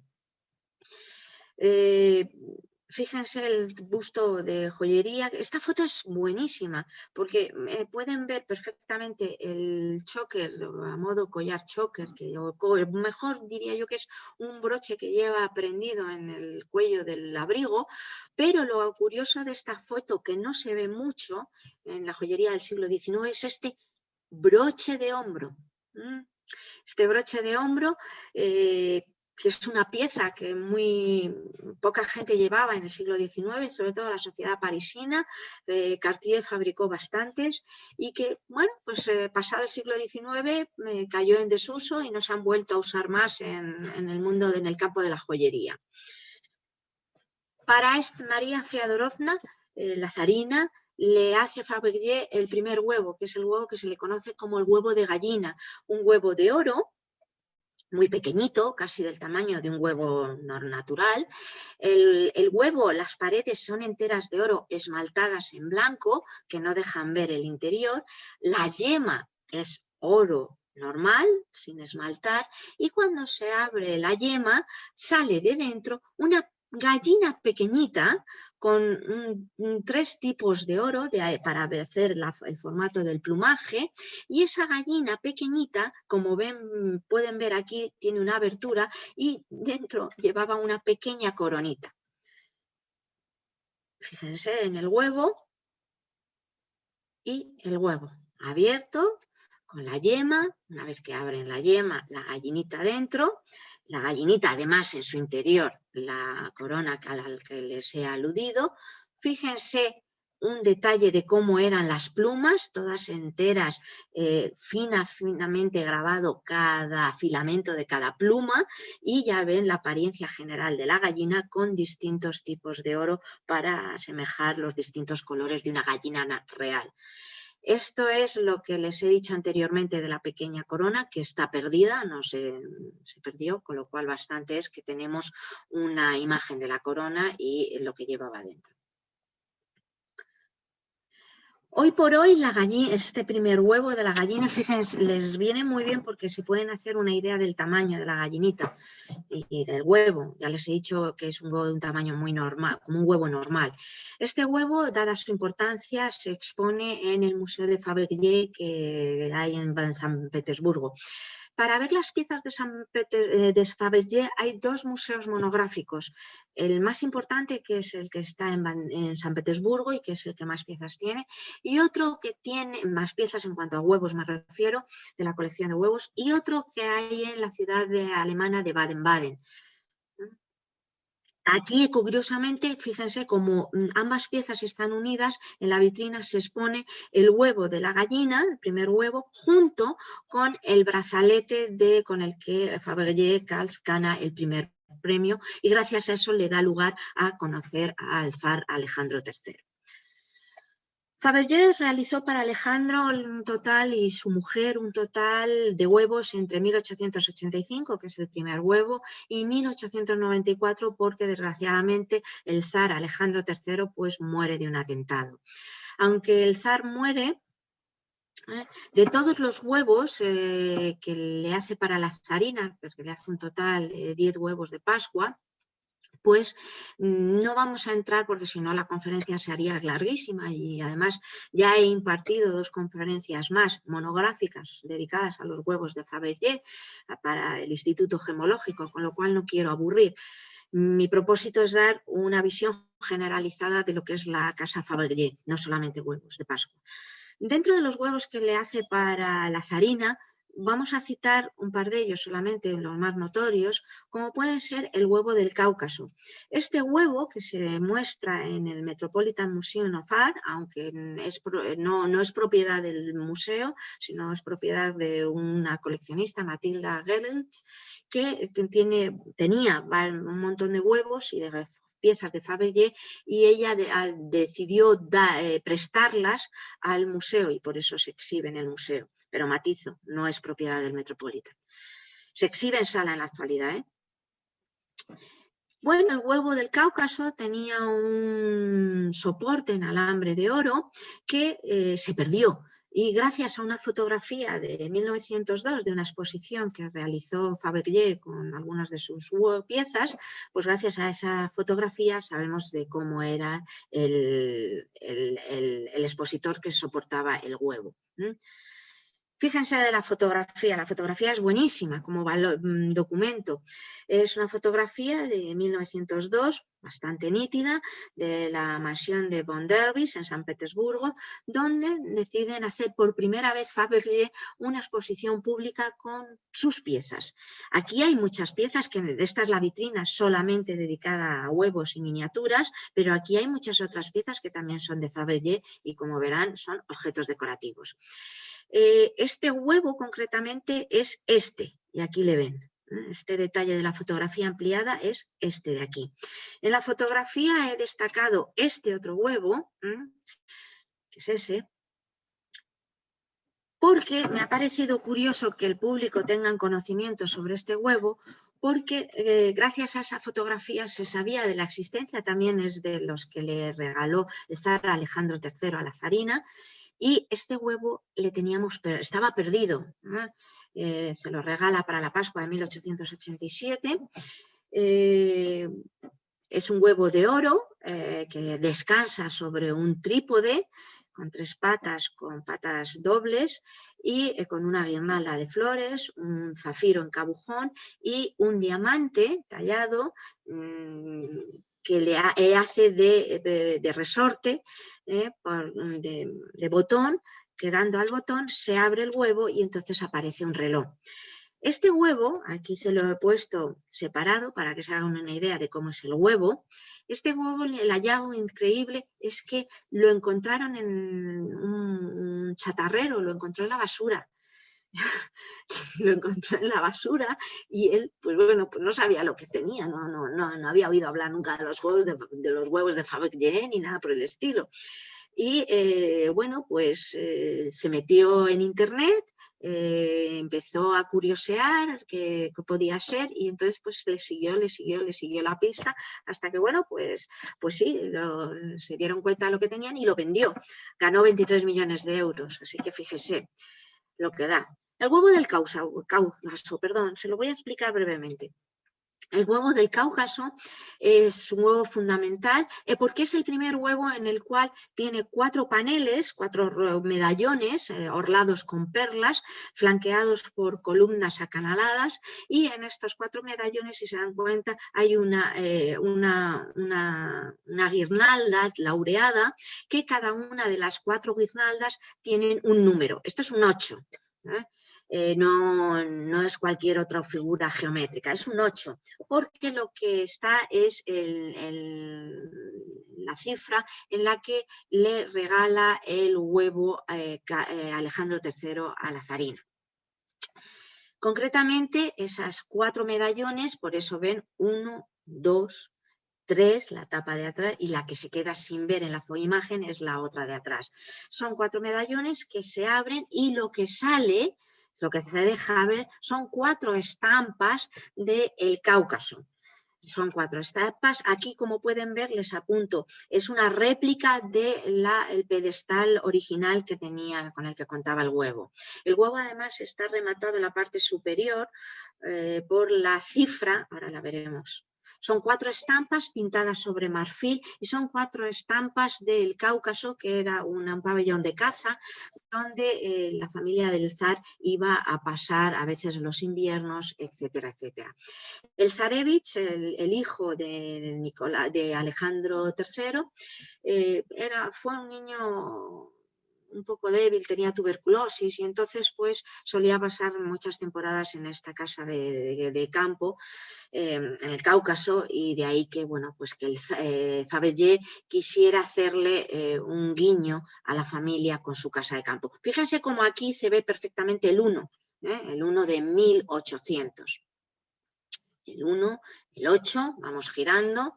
A: Fíjense el busto de joyería. Esta foto es buenísima porque pueden ver perfectamente el choker, a modo collar choker, o mejor diría yo que es un broche que lleva prendido en el cuello del abrigo, pero lo curioso de esta foto, que no se ve mucho en la joyería del siglo XIX, es este broche de hombro. Este broche de hombro, que es una pieza que muy poca gente llevaba en el siglo XIX, sobre todo la sociedad parisina. Cartier fabricó bastantes y que, bueno, pues pasado el siglo XIX cayó en desuso y no se han vuelto a usar más en el mundo, en el campo de la joyería. Para María Feodorovna, la zarina, le hace Fabergé el primer huevo, que es el huevo que se le conoce como el huevo de gallina, un huevo de oro, muy pequeñito, casi del tamaño de un huevo natural. El huevo, las paredes son enteras de oro esmaltadas en blanco, que no dejan ver el interior. La yema es oro normal, sin esmaltar, y cuando se abre la yema, sale de dentro una gallina pequeñita con 3 tipos de oro para hacer el formato del plumaje, y esa gallina pequeñita, como pueden ver aquí, tiene una abertura y dentro llevaba una pequeña coronita. Fíjense en el huevo y el huevo abierto con la yema. Una vez que abren la yema, la gallinita dentro, la gallinita además en su interior la corona al que les he aludido. Fíjense un detalle de cómo eran las plumas, todas enteras, finamente grabado cada filamento de cada pluma, y ya ven la apariencia general de la gallina con distintos tipos de oro para asemejar los distintos colores de una gallina real. Esto es lo que les he dicho anteriormente de la pequeña corona, que está perdida, se perdió, con lo cual bastante es que tenemos una imagen de la corona y lo que llevaba dentro. Hoy por hoy, este primer huevo de la gallina, fíjense, les viene muy bien porque se pueden hacer una idea del tamaño de la gallinita y del huevo. Ya les he dicho que es un huevo de un tamaño muy normal, como un huevo normal. Este huevo, dada su importancia, se expone en el Museo de Fabergé que hay en San Petersburgo. Para ver las piezas de Fabergé hay 2 museos monográficos. El más importante, que es el que está en San Petersburgo y que es el que más piezas tiene, y otro que tiene más piezas en cuanto a huevos, me refiero, de la colección de huevos, y otro que hay en la ciudad alemana de Baden-Baden. Aquí, curiosamente, fíjense, como ambas piezas están unidas, en la vitrina se expone el huevo de la gallina, el primer huevo, junto con el brazalete con el que Fabergé gana el primer premio, y gracias a eso le da lugar a conocer al zar Alejandro III. Fabergé realizó para Alejandro y su mujer un total de huevos entre 1885, que es el primer huevo, y 1894, porque desgraciadamente el zar Alejandro III pues, muere de un atentado. Aunque el zar muere, de todos los huevos que le hace para la zarina, porque le hace un total de 10 huevos de Pascua, pues no vamos a entrar porque si no la conferencia se haría larguísima, y además ya he impartido 2 conferencias más monográficas dedicadas a los huevos de Fabergé para el Instituto Gemológico, con lo cual no quiero aburrir. Mi propósito es dar una visión generalizada de lo que es la casa Fabergé, no solamente huevos de Pascua. Dentro de los huevos que le hace para la zarina, Vamos a citar un par de ellos solamente, los más notorios, como puede ser el huevo del Cáucaso. Este huevo, que se muestra en el Metropolitan Museum of Art, aunque no es propiedad del museo, sino es propiedad de una coleccionista, Matilda Gedelt, que tenía un montón de huevos y de piezas de Fabergé, y ella decidió prestarlas al museo, y por eso se exhibe en el museo. Pero matizo, no es propiedad del Metropolitan. Se exhibe en sala en la actualidad, ¿eh? Bueno, el huevo del Cáucaso tenía un soporte en alambre de oro que se perdió. Y gracias a una fotografía de 1902 de una exposición que realizó Fabergé con algunas de sus piezas, pues gracias a esa fotografía sabemos de cómo era el expositor que soportaba el huevo. Fíjense de la fotografía es buenísima como documento. Es una fotografía de 1902, bastante nítida, de la mansión de von Dervis en San Petersburgo, donde deciden hacer por primera vez Fabergé una exposición pública con sus piezas. Aquí hay muchas piezas, que esta es la vitrina solamente dedicada a huevos y miniaturas, pero aquí hay muchas otras piezas que también son de Fabergé y, como verán, son objetos decorativos. Este huevo concretamente es este, y aquí le ven. Este detalle de la fotografía ampliada es este de aquí. En la fotografía he destacado este otro huevo, que es ese, porque me ha parecido curioso que el público tenga conocimiento sobre este huevo, porque gracias a esa fotografía se sabía de la existencia, también es de los que le regaló el zar Alejandro III a la zarina, y este huevo estaba perdido. Se lo regala para la Pascua de 1887. Es un huevo de oro que descansa sobre un trípode con 3 patas, con patas dobles, y con una guirnalda de flores, un zafiro en cabujón y un diamante tallado que le hace de resorte, de botón, que dando al botón se abre el huevo y entonces aparece un reloj. Este huevo, aquí se lo he puesto separado para que se hagan una idea de cómo es el huevo. Este huevo, el hallazgo increíble es que lo encontraron en un chatarrero, lo encontró en la basura. Lo encontró en la basura y él, pues bueno, pues no sabía lo que tenía, no había oído hablar nunca de los huevos de Fabergé ni nada por el estilo. Y bueno, pues se metió en internet, empezó a curiosear qué podía ser, y entonces pues le siguió la pista hasta que, bueno, pues sí, se dieron cuenta de lo que tenían y lo vendió. Ganó 23 millones de euros, así que fíjese lo que da. El huevo del Cáucaso, se lo voy a explicar brevemente. El huevo del Cáucaso es un huevo fundamental porque es el primer huevo en el cual tiene 4 paneles, 4 medallones orlados con perlas, flanqueados por columnas acanaladas, y en estos 4 medallones, si se dan cuenta, hay una guirnalda laureada, que cada una de las 4 guirnaldas tienen un número. Esto es un 8. No es cualquier otra figura geométrica, es un 8, porque lo que está es la cifra en la que le regala el huevo Alejandro III a la zarina. Concretamente, esas 4 medallones, por eso ven 1, 2, 3, la tapa de atrás, y la que se queda sin ver en la imagen es la otra de atrás. Son 4 medallones que se abren y lo que sale, lo que se deja ver, son 4 estampas del Cáucaso. Son 4 estampas. Aquí, como pueden ver, les apunto, es una réplica del pedestal original que tenía, con el que contaba el huevo. El huevo además está rematado en la parte superior por la cifra, ahora la veremos. Son 4 estampas pintadas sobre marfil y son 4 estampas del Cáucaso, que era un pabellón de caza donde la familia del zar iba a pasar a veces los inviernos, etcétera, etcétera. El zarevich, el hijo de Alejandro III, fue un niño un poco débil, tenía tuberculosis y entonces pues solía pasar muchas temporadas en esta casa de campo en el Cáucaso, y de ahí que, bueno, pues que el Fabergé quisiera hacerle un guiño a la familia con su casa de campo. Fíjense cómo aquí se ve perfectamente el 1, el 1 de 1800. El 1, el 8, vamos girando.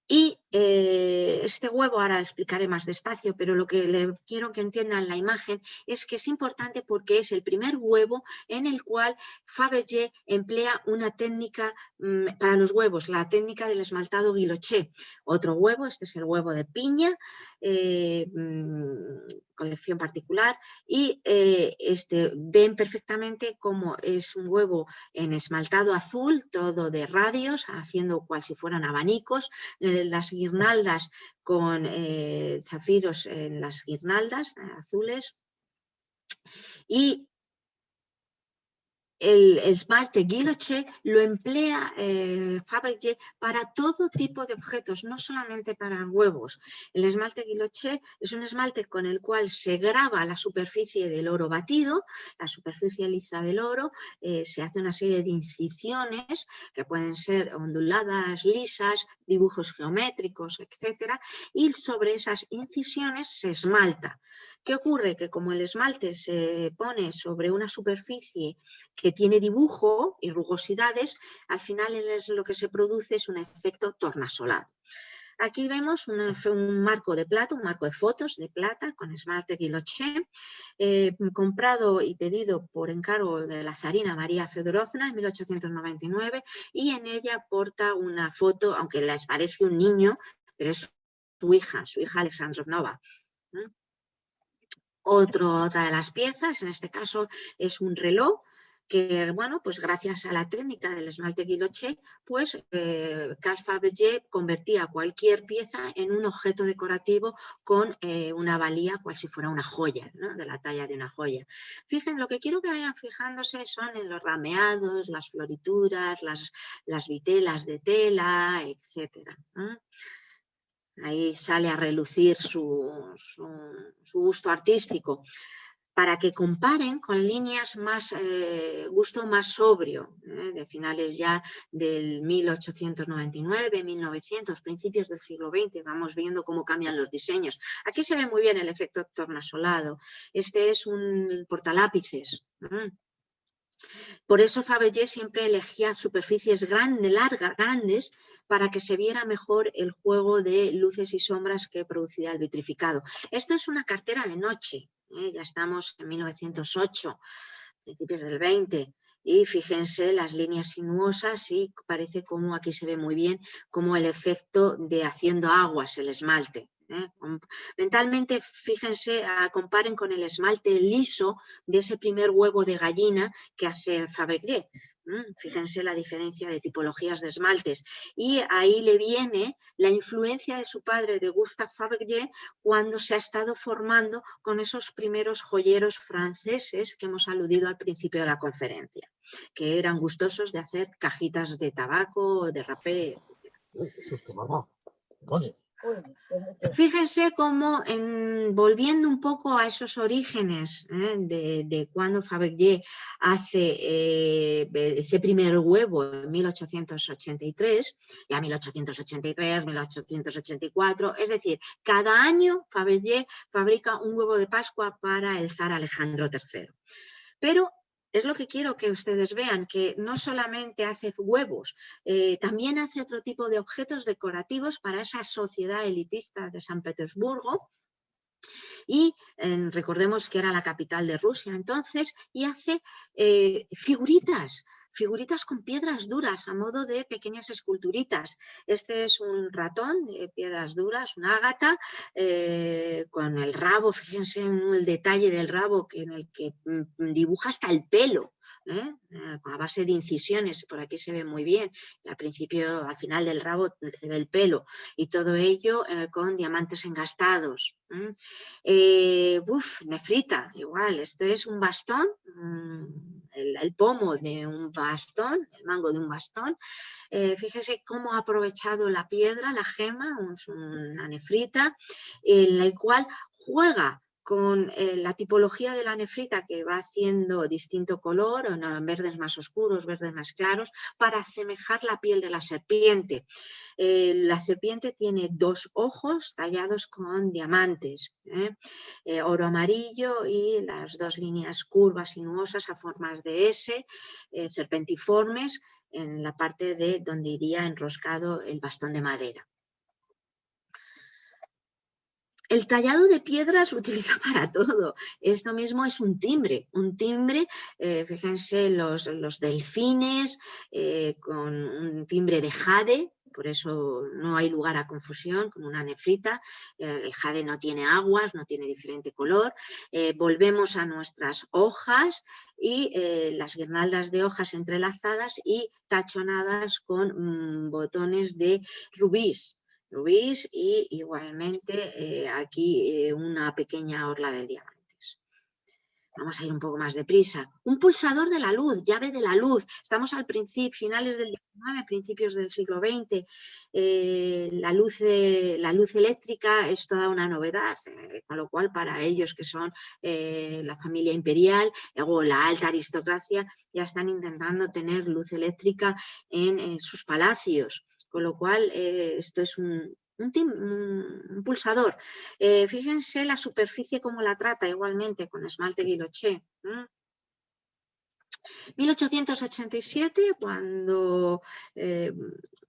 A: Y este huevo, ahora explicaré más despacio, pero lo que le quiero que entiendan la imagen es que es importante porque es el primer huevo en el cual Fabergé emplea una técnica para los huevos, la técnica del esmaltado guilloché. Otro huevo, este es el huevo de piña, colección particular, y ven perfectamente cómo es un huevo en esmaltado azul, todo de radios, haciendo cual si fueran abanicos, las guirnaldas con zafiros en las guirnaldas azules, y el esmalte guilloché lo emplea Fabergé para todo tipo de objetos, no solamente para huevos. El esmalte guilloché es un esmalte con el cual se graba la superficie del oro batido, la superficie lisa del oro, se hace una serie de incisiones que pueden ser onduladas, lisas, dibujos geométricos, etc. Y sobre esas incisiones se esmalta. ¿Qué ocurre? Que como el esmalte se pone sobre una superficie que tiene dibujo y rugosidades, al final lo que se produce es un efecto tornasolado. Aquí vemos un marco de plata, un marco de fotos de plata con esmalte guilloché, comprado y pedido por encargo de la zarina María Feodorovna en 1899, y en ella porta una foto, aunque les parece un niño, pero es su hija Alexandrovna. Otra de las piezas, en este caso, es un reloj que, bueno, pues gracias a la técnica del esmalte guilloché, pues Carl Fabergé convertía cualquier pieza en un objeto decorativo con una valía cual si fuera una joya, ¿no? De la talla de una joya. Fíjense, lo que quiero que vayan fijándose son en los rameados, las florituras, las vitelas de tela, etc. Ahí sale a relucir su gusto artístico, para que comparen con líneas más, gusto más sobrio, de finales ya del 1899, 1900, principios del siglo XX. Vamos viendo cómo cambian los diseños. Aquí se ve muy bien el efecto tornasolado. Este es un portalápices. Por eso Fabergé siempre elegía superficies grandes, para que se viera mejor el juego de luces y sombras que producía el vitrificado. Esto es una cartera de noche, ya estamos en 1908, principios del 20, y fíjense las líneas sinuosas, y parece como aquí se ve muy bien como el efecto de haciendo aguas el esmalte. Mentalmente, fíjense, comparen con el esmalte liso de ese primer huevo de gallina que hace Fabergé. Fíjense la diferencia de tipologías de esmaltes. Y ahí le viene la influencia de su padre, de Gustave Fabergé, cuando se ha estado formando con esos primeros joyeros franceses que hemos aludido al principio de la conferencia, que eran gustosos de hacer cajitas de tabaco, de rapé, etc. Fíjense cómo, volviendo un poco a esos orígenes de cuando Fabergé hace ese primer huevo en 1883, ya 1883, 1884, es decir, cada año Fabergé fabrica un huevo de Pascua para el zar Alejandro III. Pero es lo que quiero que ustedes vean, que no solamente hace huevos, también hace otro tipo de objetos decorativos para esa sociedad elitista de San Petersburgo. Y recordemos que era la capital de Rusia entonces, y hace figuritas con piedras duras a modo de pequeñas esculturitas. Este es un ratón de piedras duras, un ágata, con el rabo, fíjense en el detalle del rabo en el que dibuja hasta el pelo, a base de incisiones. Por aquí se ve muy bien, al final del rabo se ve el pelo, y todo ello con diamantes engastados. Nefrita, igual, esto es un bastón, el pomo de un bastón, el mango de un bastón. Fíjese cómo ha aprovechado la piedra, la gema, una nefrita, en la cual juega con la tipología de la nefrita, que va haciendo distinto color, en verdes más oscuros, verdes más claros, para asemejar la piel de la serpiente. La serpiente tiene 2 ojos tallados con diamantes, oro amarillo, y las 2 líneas curvas sinuosas a formas de S, serpentiformes, en la parte de donde iría enroscado el bastón de madera. El tallado de piedras lo utiliza para todo. Esto mismo es un timbre. Fíjense los delfines con un timbre de jade, por eso no hay lugar a confusión, como una nefrita. El jade no tiene aguas, no tiene diferente color. Volvemos a nuestras hojas y las guirnaldas de hojas entrelazadas y tachonadas con botones de rubíes. Y igualmente aquí una pequeña orla de diamantes. Vamos a ir un poco más deprisa. Un pulsador de la luz, llave de la luz. Estamos al principio, finales del XIX, principios del siglo XX. La luz eléctrica es toda una novedad, con lo cual para ellos, que son la familia imperial o la alta aristocracia, ya están intentando tener luz eléctrica en sus palacios. Con lo cual, esto es un pulsador. Fíjense la superficie como la trata, igualmente con esmalte Guilloché. 1887, cuando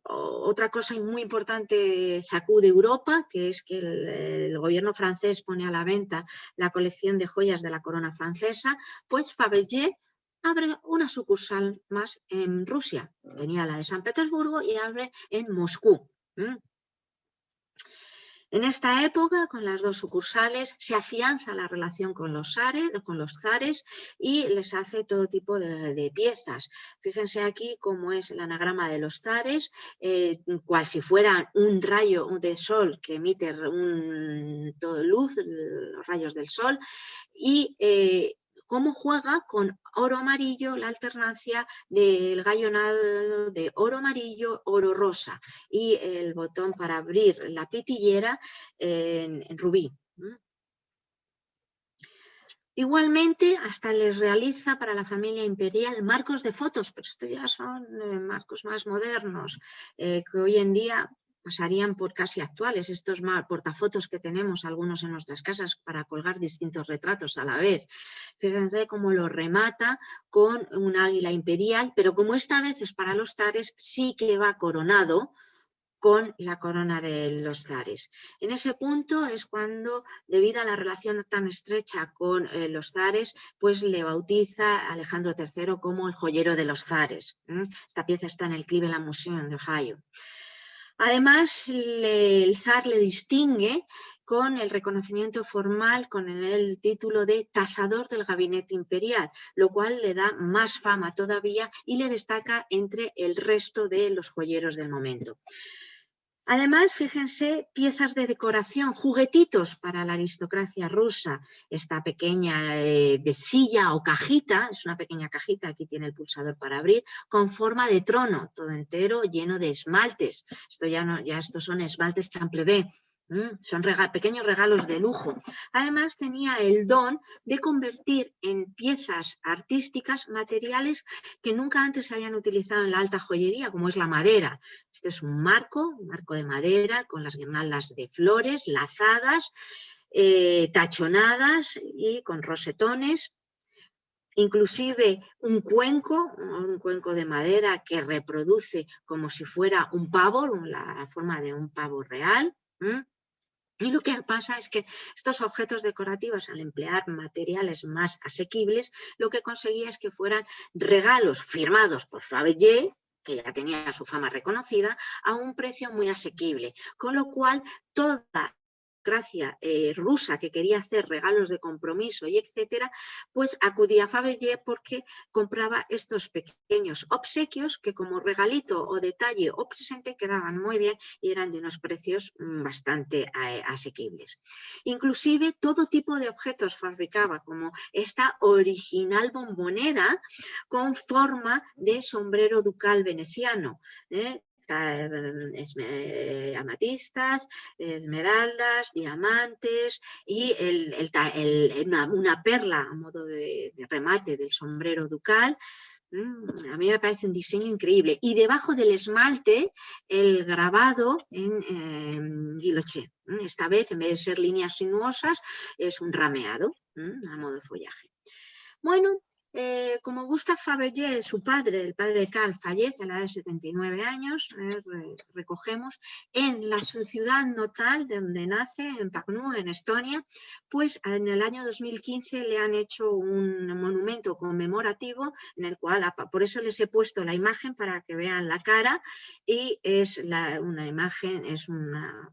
A: otra cosa muy importante sacude Europa, que es que el gobierno francés pone a la venta la colección de joyas de la corona francesa, pues Fabergé abre una sucursal más en Rusia. Tenía la de San Petersburgo y abre en Moscú. En esta época, con las 2 sucursales, se afianza la relación con los zares y les hace todo tipo de piezas. Fíjense aquí cómo es el anagrama de los zares, cual si fuera un rayo de sol que emite luz, los rayos del sol, y cómo juega con oro amarillo, la alternancia del gallonado de oro amarillo, oro rosa, y el botón para abrir la pitillera en rubí. Igualmente, hasta les realiza para la familia imperial marcos de fotos, pero estos ya son marcos más modernos, que hoy en día pasarían por casi actuales, estos portafotos que tenemos algunos en nuestras casas para colgar distintos retratos a la vez. Fíjense cómo lo remata con un águila imperial, pero como esta vez es para los zares, sí que va coronado con la corona de los zares. En ese punto es cuando, debido a la relación tan estrecha con los zares, pues le bautiza Alejandro III como el joyero de los zares. Esta pieza está en el Cleveland Museum de Ohio. Además, el zar le distingue con el reconocimiento formal, con el título de tasador del gabinete imperial, lo cual le da más fama todavía y le destaca entre el resto de los joyeros del momento. Además, fíjense, piezas de decoración, juguetitos para la aristocracia rusa. Esta pequeña silla o cajita, es una pequeña cajita, aquí tiene el pulsador para abrir, con forma de trono, todo entero, lleno de esmaltes. Estos son esmaltes Champlevé. Son pequeños regalos de lujo. Además, tenía el don de convertir en piezas artísticas materiales que nunca antes se habían utilizado en la alta joyería, como es la madera. Este es un marco de madera con las guirnaldas de flores lazadas, tachonadas y con rosetones. Inclusive un cuenco de madera que reproduce como si fuera un pavo, la forma de un pavo real. Y lo que pasa es que estos objetos decorativos, al emplear materiales más asequibles, lo que conseguía es que fueran regalos firmados por Fabergé, que ya tenía su fama reconocida, a un precio muy asequible. Con lo cual, toda aristocracia rusa que quería hacer regalos de compromiso y etcétera, pues acudía a Fabergé porque compraba estos pequeños obsequios que como regalito o detalle o presente quedaban muy bien y eran de unos precios bastante asequibles. Inclusive todo tipo de objetos fabricaba, como esta original bombonera con forma de sombrero ducal veneciano, amatistas, esmeraldas, diamantes y una perla a modo de remate del sombrero ducal. A mí me parece un diseño increíble. Y debajo del esmalte, el grabado en guilloché. Esta vez, en vez de ser líneas sinuosas, es un rameado a modo de follaje. Bueno, como Gustave Fabergé, su padre, el padre de Karl, fallece a la edad de 79 años, recogemos, en su ciudad natal, de donde nace, en Pärnu, en Estonia, pues en el año 2015 le han hecho un monumento conmemorativo en el cual, por eso les he puesto la imagen para que vean la cara, y es una imagen, es una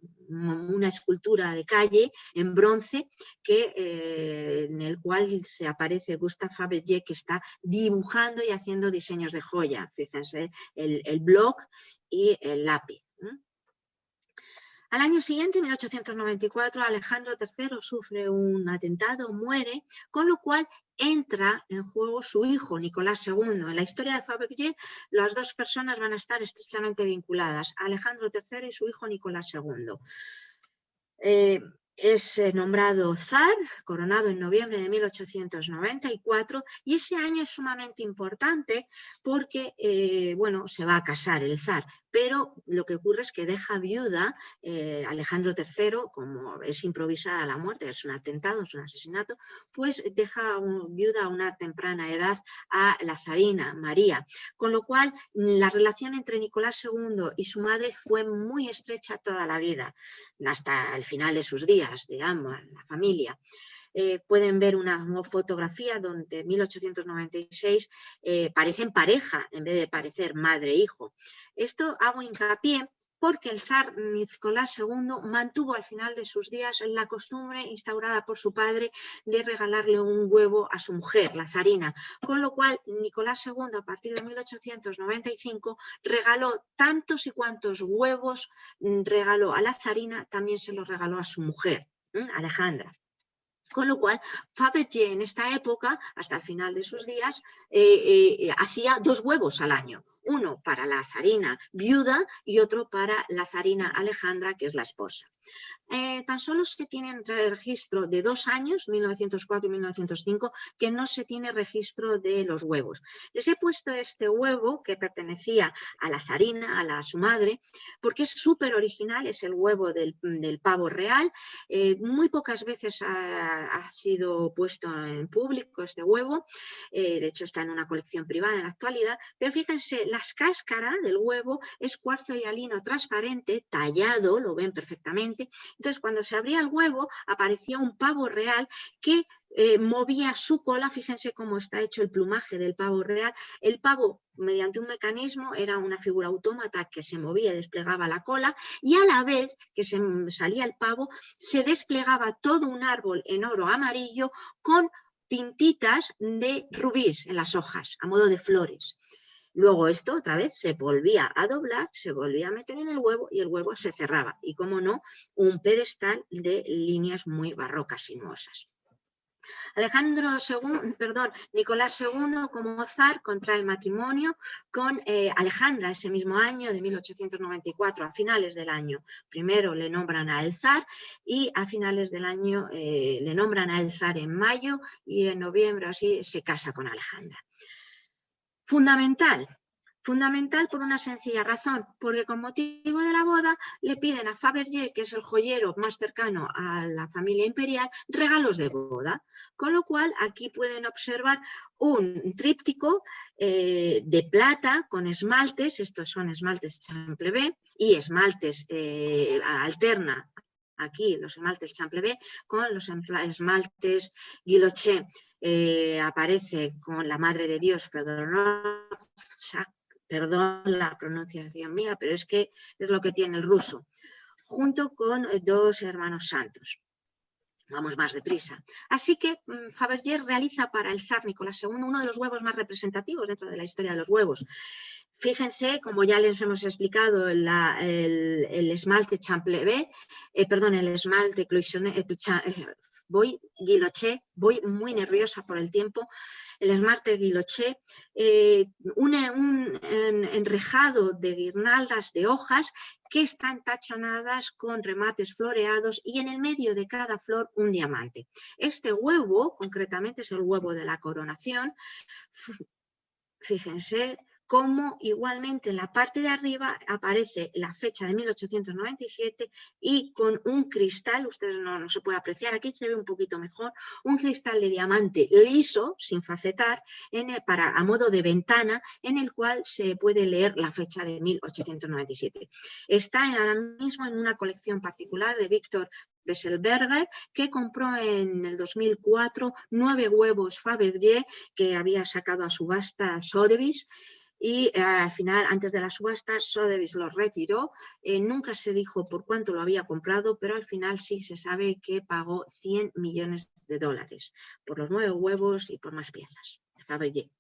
A: escultura de calle en bronce en el cual se aparece Gustave Fabergé, que está dibujando y haciendo diseños de joya. Fíjense, el bloc y el lápiz. Al año siguiente, en 1894, Alejandro III sufre un atentado, muere, con lo cual entra en juego su hijo, Nicolás II. En la historia de Fabergé, las dos personas van a estar estrechamente vinculadas, Alejandro III y su hijo Nicolás II. Es nombrado zar, coronado en noviembre de 1894, y ese año es sumamente importante porque, bueno, se va a casar el zar, pero lo que ocurre es que deja viuda Alejandro III, como es improvisada la muerte, es un atentado, es un asesinato, pues deja viuda a una temprana edad a la zarina María, con lo cual la relación entre Nicolás II y su madre fue muy estrecha toda la vida, hasta el final de sus días, digamos, la familia. Pueden ver una fotografía donde en 1896 parecen pareja en vez de parecer madre e hijo. Esto hago hincapié porque el zar Nicolás II mantuvo al final de sus días la costumbre instaurada por su padre de regalarle un huevo a su mujer, la zarina, con lo cual Nicolás II a partir de 1895 regaló tantos y cuantos huevos regaló a la zarina, también se los regaló a su mujer, Alejandra. Con lo cual, Fabergé en esta época, hasta el final de sus días, hacía 2 huevos al año. Uno para la zarina viuda y otro para la zarina Alejandra, que es la esposa. Tan solo se tiene registro de 2 años, 1904 y 1905, que no se tiene registro de los huevos. Les he puesto este huevo que pertenecía a la zarina, a su madre, porque es súper original, es el huevo del pavo real. Muy pocas veces ha sido puesto en público este huevo, de hecho está en una colección privada en la actualidad, pero fíjense, las cáscaras del huevo es cuarzo hialino transparente, tallado, lo ven perfectamente. Entonces, cuando se abría el huevo, aparecía un pavo real que movía su cola. Fíjense cómo está hecho el plumaje del pavo real. El pavo, mediante un mecanismo, era una figura autómata que se movía y desplegaba la cola, y a la vez que se salía el pavo, se desplegaba todo un árbol en oro amarillo con pintitas de rubíes en las hojas, a modo de flores. Luego esto otra vez se volvía a doblar, se volvía a meter en el huevo y el huevo se cerraba. Y como no, un pedestal de líneas muy barrocas, sinuosas. Nicolás II como zar contrae el matrimonio con Alejandra ese mismo año de 1894, a finales del año. Primero le nombran al zar y a finales del año le nombran al zar en mayo y en noviembre así se casa con Alejandra. Fundamental por una sencilla razón, porque con motivo de la boda le piden a Fabergé, que es el joyero más cercano a la familia imperial, regalos de boda, con lo cual aquí pueden observar un tríptico de plata con esmaltes, estos son esmaltes Champlevé y esmaltes alterna. Aquí los esmaltes Champlevé con los esmaltes Guilloché. Aparece con la Madre de Dios, perdón la pronunciación mía, pero es que es lo que tiene el ruso, junto con 2 hermanos santos. Vamos más deprisa. Así que Fabergé realiza para el zar Nicolás II uno de los huevos más representativos dentro de la historia de los huevos. Fíjense, como ya les hemos explicado, el esmalte Champlevé, el esmalte voy muy nerviosa por el tiempo, el esmalte Guilloché, un enrejado de guirnaldas de hojas que están tachonadas con remates floreados y en el medio de cada flor un diamante. Este huevo, concretamente, es el huevo de la coronación. Fíjense cómo igualmente en la parte de arriba aparece la fecha de 1897 y con un cristal, ustedes no se puede apreciar, aquí se ve un poquito mejor, un cristal de diamante liso, sin facetar, a modo de ventana, en el cual se puede leer la fecha de 1897. Está ahora mismo en una colección particular de Víctor Besselberger, que compró en el 2004 9 huevos Fabergé que había sacado a subasta Sotheby's. Y al final, antes de la subasta, Sotheby's lo retiró. Nunca se dijo por cuánto lo había comprado, pero al final sí se sabe que pagó $100 millones por los 9 huevos y por más piezas de Fabergé.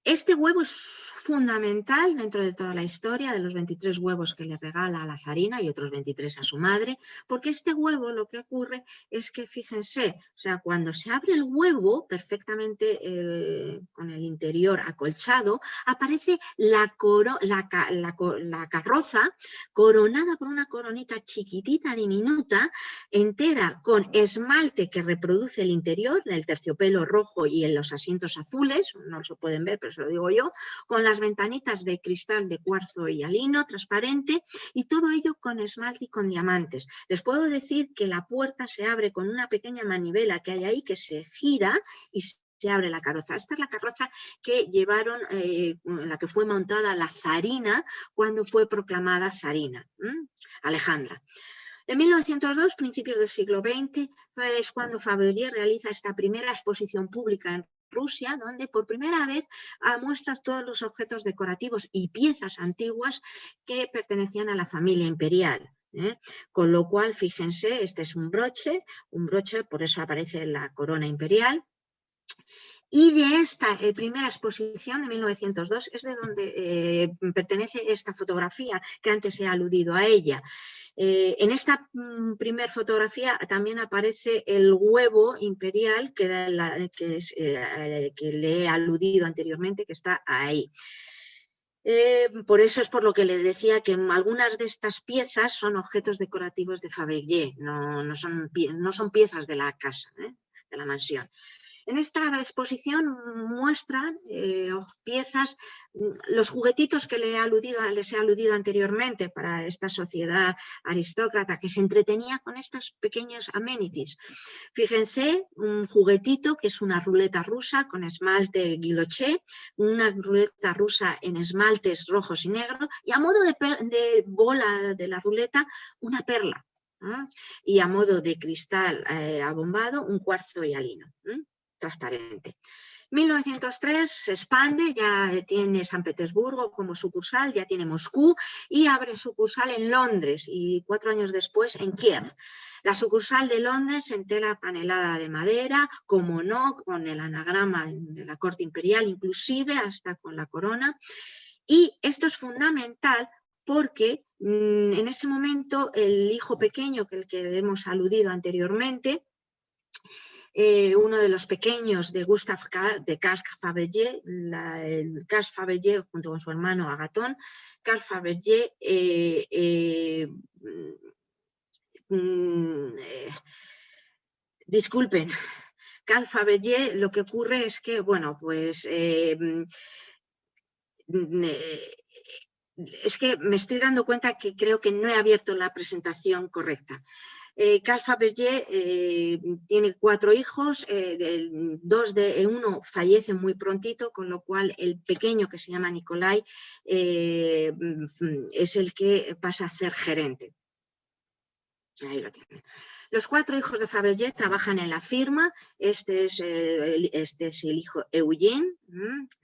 A: Este huevo es fundamental dentro de toda la historia de los 23 huevos que le regala a la zarina y otros 23 a su madre, porque este huevo lo que ocurre es que, fíjense, o sea, cuando se abre el huevo perfectamente con el interior acolchado, aparece la carroza coronada por una coronita chiquitita, diminuta, entera, con esmalte que reproduce el interior, el terciopelo rojo y en los asientos azules, no se pueden ver, pero se lo digo yo, con las ventanitas de cristal de cuarzo y alino transparente y todo ello con esmalte y con diamantes. Les puedo decir que la puerta se abre con una pequeña manivela que hay ahí que se gira y se abre la carroza. Esta es la carroza que llevaron, la que fue montada la zarina cuando fue proclamada zarina, Alejandra. En 1902, principios del siglo XX, es cuando Fabergé realiza esta primera exposición pública en Rusia, donde por primera vez muestra todos los objetos decorativos y piezas antiguas que pertenecían a la familia imperial. Con lo cual, fíjense, este es un broche, por eso aparece la corona imperial. Y de esta primera exposición de 1902 es de donde pertenece esta fotografía que antes he aludido a ella. En esta primera fotografía también aparece el huevo imperial que le he aludido anteriormente, que está ahí. Por eso es por lo que les decía que algunas de estas piezas son objetos decorativos de Fabergé, no son piezas de la casa, de la mansión. En esta exposición muestran piezas, los juguetitos que les he aludido anteriormente para esta sociedad aristócrata que se entretenía con estos pequeños amenities. Fíjense, un juguetito que es una ruleta rusa con esmalte Guilloché, una ruleta rusa en esmaltes rojos y negros y a modo de bola de la ruleta una perla. Y a modo de cristal abombado un cuarzo y alino. Transparente. 1903 se expande, ya tiene San Petersburgo como sucursal, ya tiene Moscú y abre sucursal en Londres y 4 años después en Kiev. La sucursal de Londres en tela panelada de madera, como no, con el anagrama de la corte imperial, inclusive hasta con la corona. Y esto es fundamental porque en ese momento el hijo pequeño, el que hemos aludido anteriormente, uno de los pequeños de Carl Fabergé, Carl Fabergé junto con su hermano Agathon, Carl Fabergé disculpen, Carl Fabergé, lo que ocurre es que, bueno, pues es que me estoy dando cuenta que creo que no he abierto la presentación correcta. Carl Fabergé tiene 4 hijos, uno fallece muy prontito, con lo cual el pequeño, que se llama Nikolai, es el que pasa a ser gerente. Ahí lo tienen. Los 4 hijos de Fabergé trabajan en la firma. Este es el hijo Eugene,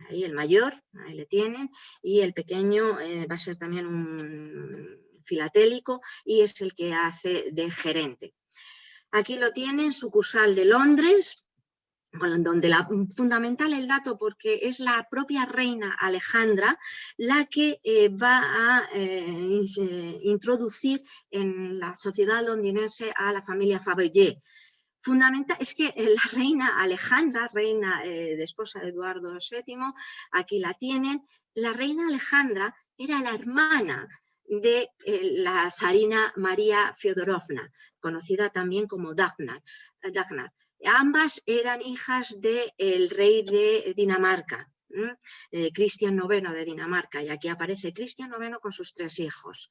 A: ahí el mayor, ahí le tienen, y el pequeño va a ser también un filatélico y es el que hace de gerente. Aquí lo tienen, sucursal de Londres, donde fundamental el dato porque es la propia reina Alejandra la que va a introducir en la sociedad londinense a la familia Fabergé. Fundamental es que la reina Alejandra, reina de esposa de Eduardo VII, aquí la tienen, la reina Alejandra era la hermana de la zarina María Feodorovna, conocida también como Dagmar. Ambas eran hijas del rey de Dinamarca, Cristian IX de Dinamarca, y aquí aparece Cristian IX con sus 3 hijos,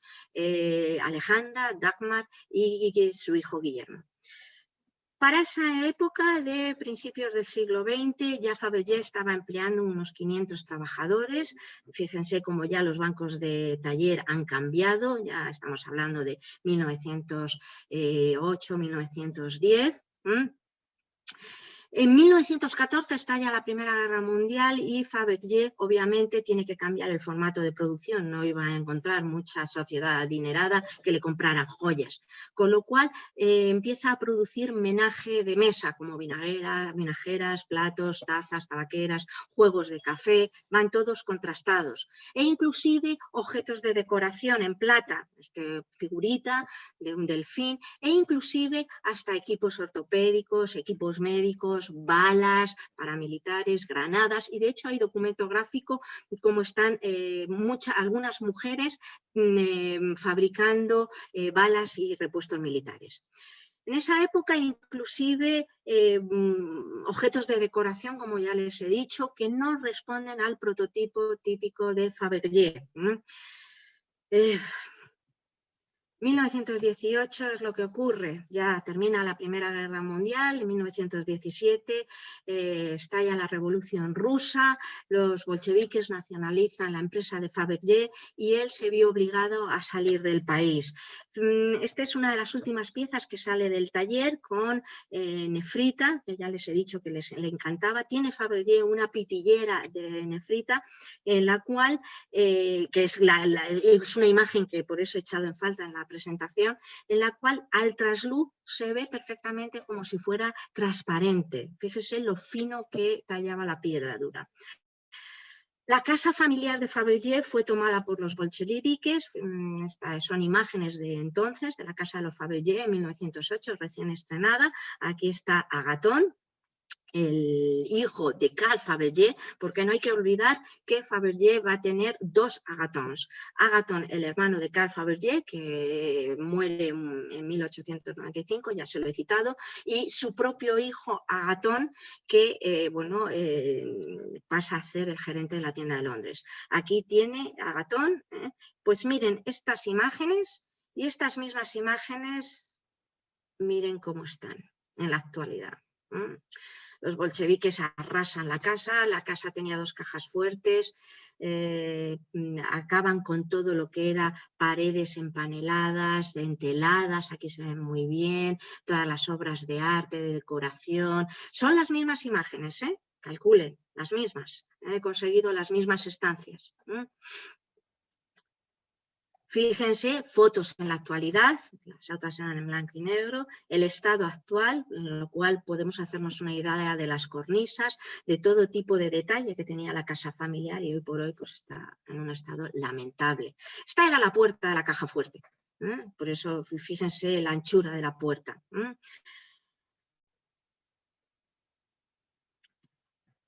A: Alejandra, Dagmar y su hijo Guillermo. Para esa época de principios del siglo XX ya Fabergé estaba empleando unos 500 trabajadores. Fíjense cómo ya los bancos de taller han cambiado, ya estamos hablando de 1908, 1910. En 1914 estalla la Primera Guerra Mundial y Fabergé obviamente tiene que cambiar el formato de producción, no iba a encontrar mucha sociedad adinerada que le comprara joyas, con lo cual empieza a producir menaje de mesa como vinajeras, platos, tazas, tabaqueras, juegos de café, van todos contrastados e inclusive objetos de decoración en plata, figurita de un delfín e inclusive hasta equipos ortopédicos, equipos médicos, balas, paramilitares, granadas, y de hecho hay documento gráfico como están algunas mujeres fabricando balas y repuestos militares. En esa época inclusive objetos de decoración, como ya les he dicho, que no responden al prototipo típico de Fabergé. 1918 es lo que ocurre, ya termina la Primera Guerra Mundial, en 1917 estalla la Revolución Rusa, los bolcheviques nacionalizan la empresa de Fabergé y él se vio obligado a salir del país. Esta es una de las últimas piezas que sale del taller con nefrita, que ya les he dicho que le encantaba. Tiene Fabergé una pitillera de nefrita en la cual, que es una imagen que por eso he echado en falta en la presentación, en la cual al trasluz se ve perfectamente como si fuera transparente. Fíjese lo fino que tallaba la piedra dura. La casa familiar de Fabergé fue tomada por los bolcheviques, estas son imágenes de entonces, de la casa de los Fabergé en 1908, recién estrenada. Aquí está Agatón, el hijo de Carl Fabergé, porque no hay que olvidar que Fabergé va a tener 2 Agatons. Agatón, el hermano de Carl Fabergé, que muere en 1895, ya se lo he citado, y su propio hijo Agatón, que pasa a ser el gerente de la tienda de Londres. Aquí tiene Agatón, pues miren estas imágenes, y estas mismas imágenes, miren cómo están en la actualidad. Los bolcheviques arrasan la casa tenía 2 cajas fuertes, acaban con todo lo que era paredes empaneladas, enteladas, aquí se ven muy bien, todas las obras de arte, de decoración, son las mismas imágenes, calculen, las mismas, he conseguido las mismas estancias. Fíjense, fotos en la actualidad, las otras eran en blanco y negro, el estado actual, en lo cual podemos hacernos una idea de las cornisas, de todo tipo de detalle que tenía la casa familiar y hoy por hoy pues, está en un estado lamentable. Esta era la puerta de la caja fuerte, por eso fíjense la anchura de la puerta.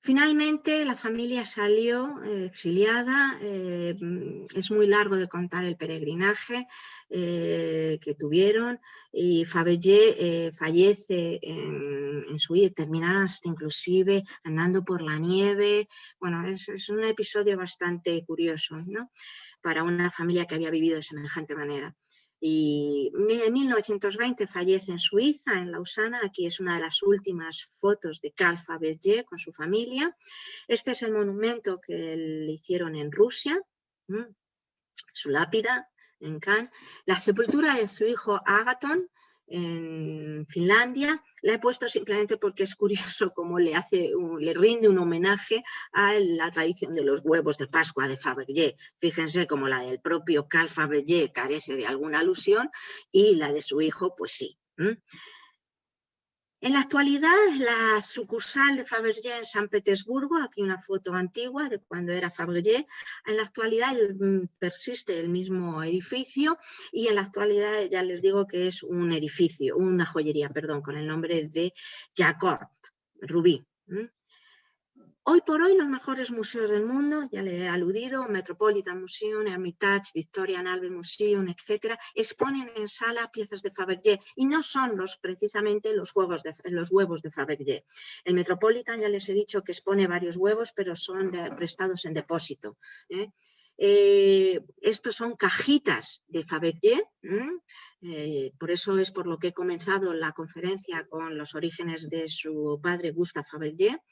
A: Finalmente la familia salió exiliada, es muy largo de contar el peregrinaje que tuvieron y Fabergé fallece en su vida, terminaron hasta inclusive andando por la nieve. Bueno, es un episodio bastante curioso, ¿no? Para una familia que había vivido de semejante manera. Y en 1920 fallece en Suiza, en Lausana. Aquí es una de las últimas fotos de Carl Fabergé con su familia. Este es el monumento que le hicieron en Rusia, su lápida en Cannes. La sepultura de su hijo Agaton en Finlandia, la he puesto simplemente porque es curioso cómo le rinde un homenaje a la tradición de los huevos de Pascua de Fabergé. Fíjense como la del propio Carl Fabergé carece de alguna alusión y la de su hijo, pues sí. En la actualidad, la sucursal de Fabergé en San Petersburgo, aquí una foto antigua de cuando era Fabergé, en la actualidad persiste el mismo edificio y en la actualidad ya les digo que es un edificio, una joyería, perdón, con el nombre de Jacquard, Rubí. Hoy por hoy los mejores museos del mundo, ya le he aludido, Metropolitan Museum, Hermitage, Victoria and Albert Museum, etc., exponen en sala piezas de Fabergé y no son precisamente los huevos de Fabergé. El Metropolitan ya les he dicho que expone varios huevos, pero son prestados en depósito. Estos son cajitas de Fabergé, por eso es por lo que he comenzado la conferencia con los orígenes de su padre Gustave Fabergé.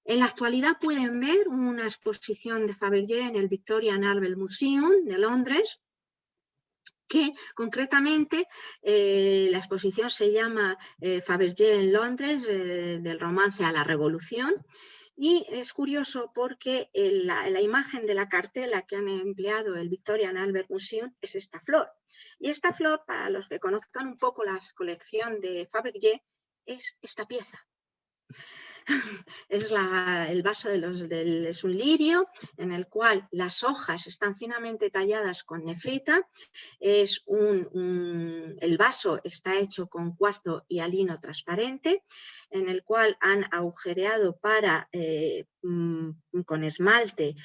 A: En la actualidad pueden ver una exposición de Fabergé en el Victoria and Albert Museum de Londres, que concretamente la exposición se llama Fabergé en Londres, del romance a la revolución, y es curioso porque la imagen de la cartela que han empleado el Victoria and Albert Museum es esta flor. Y esta flor, para los que conozcan un poco la colección de Fabergé, es esta pieza. Es el vaso es un lirio en el cual las hojas están finamente talladas con nefrita. El vaso está hecho con cuarzo y alino transparente, en el cual han agujereado para con esmalte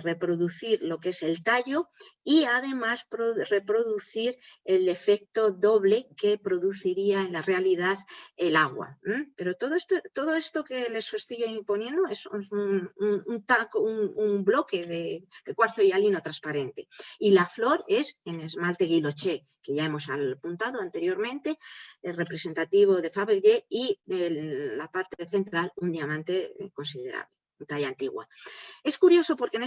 A: reproducir lo que es el tallo y además reproducir el efecto doble que produciría en la realidad el agua. Pero todo esto que les estoy imponiendo es un bloque de cuarzo y alino transparente. Y la flor es en esmalte guilloché, que ya hemos apuntado anteriormente, el representativo de Fabergé, y en la parte central un diamante considerable, talla antigua. Es curioso porque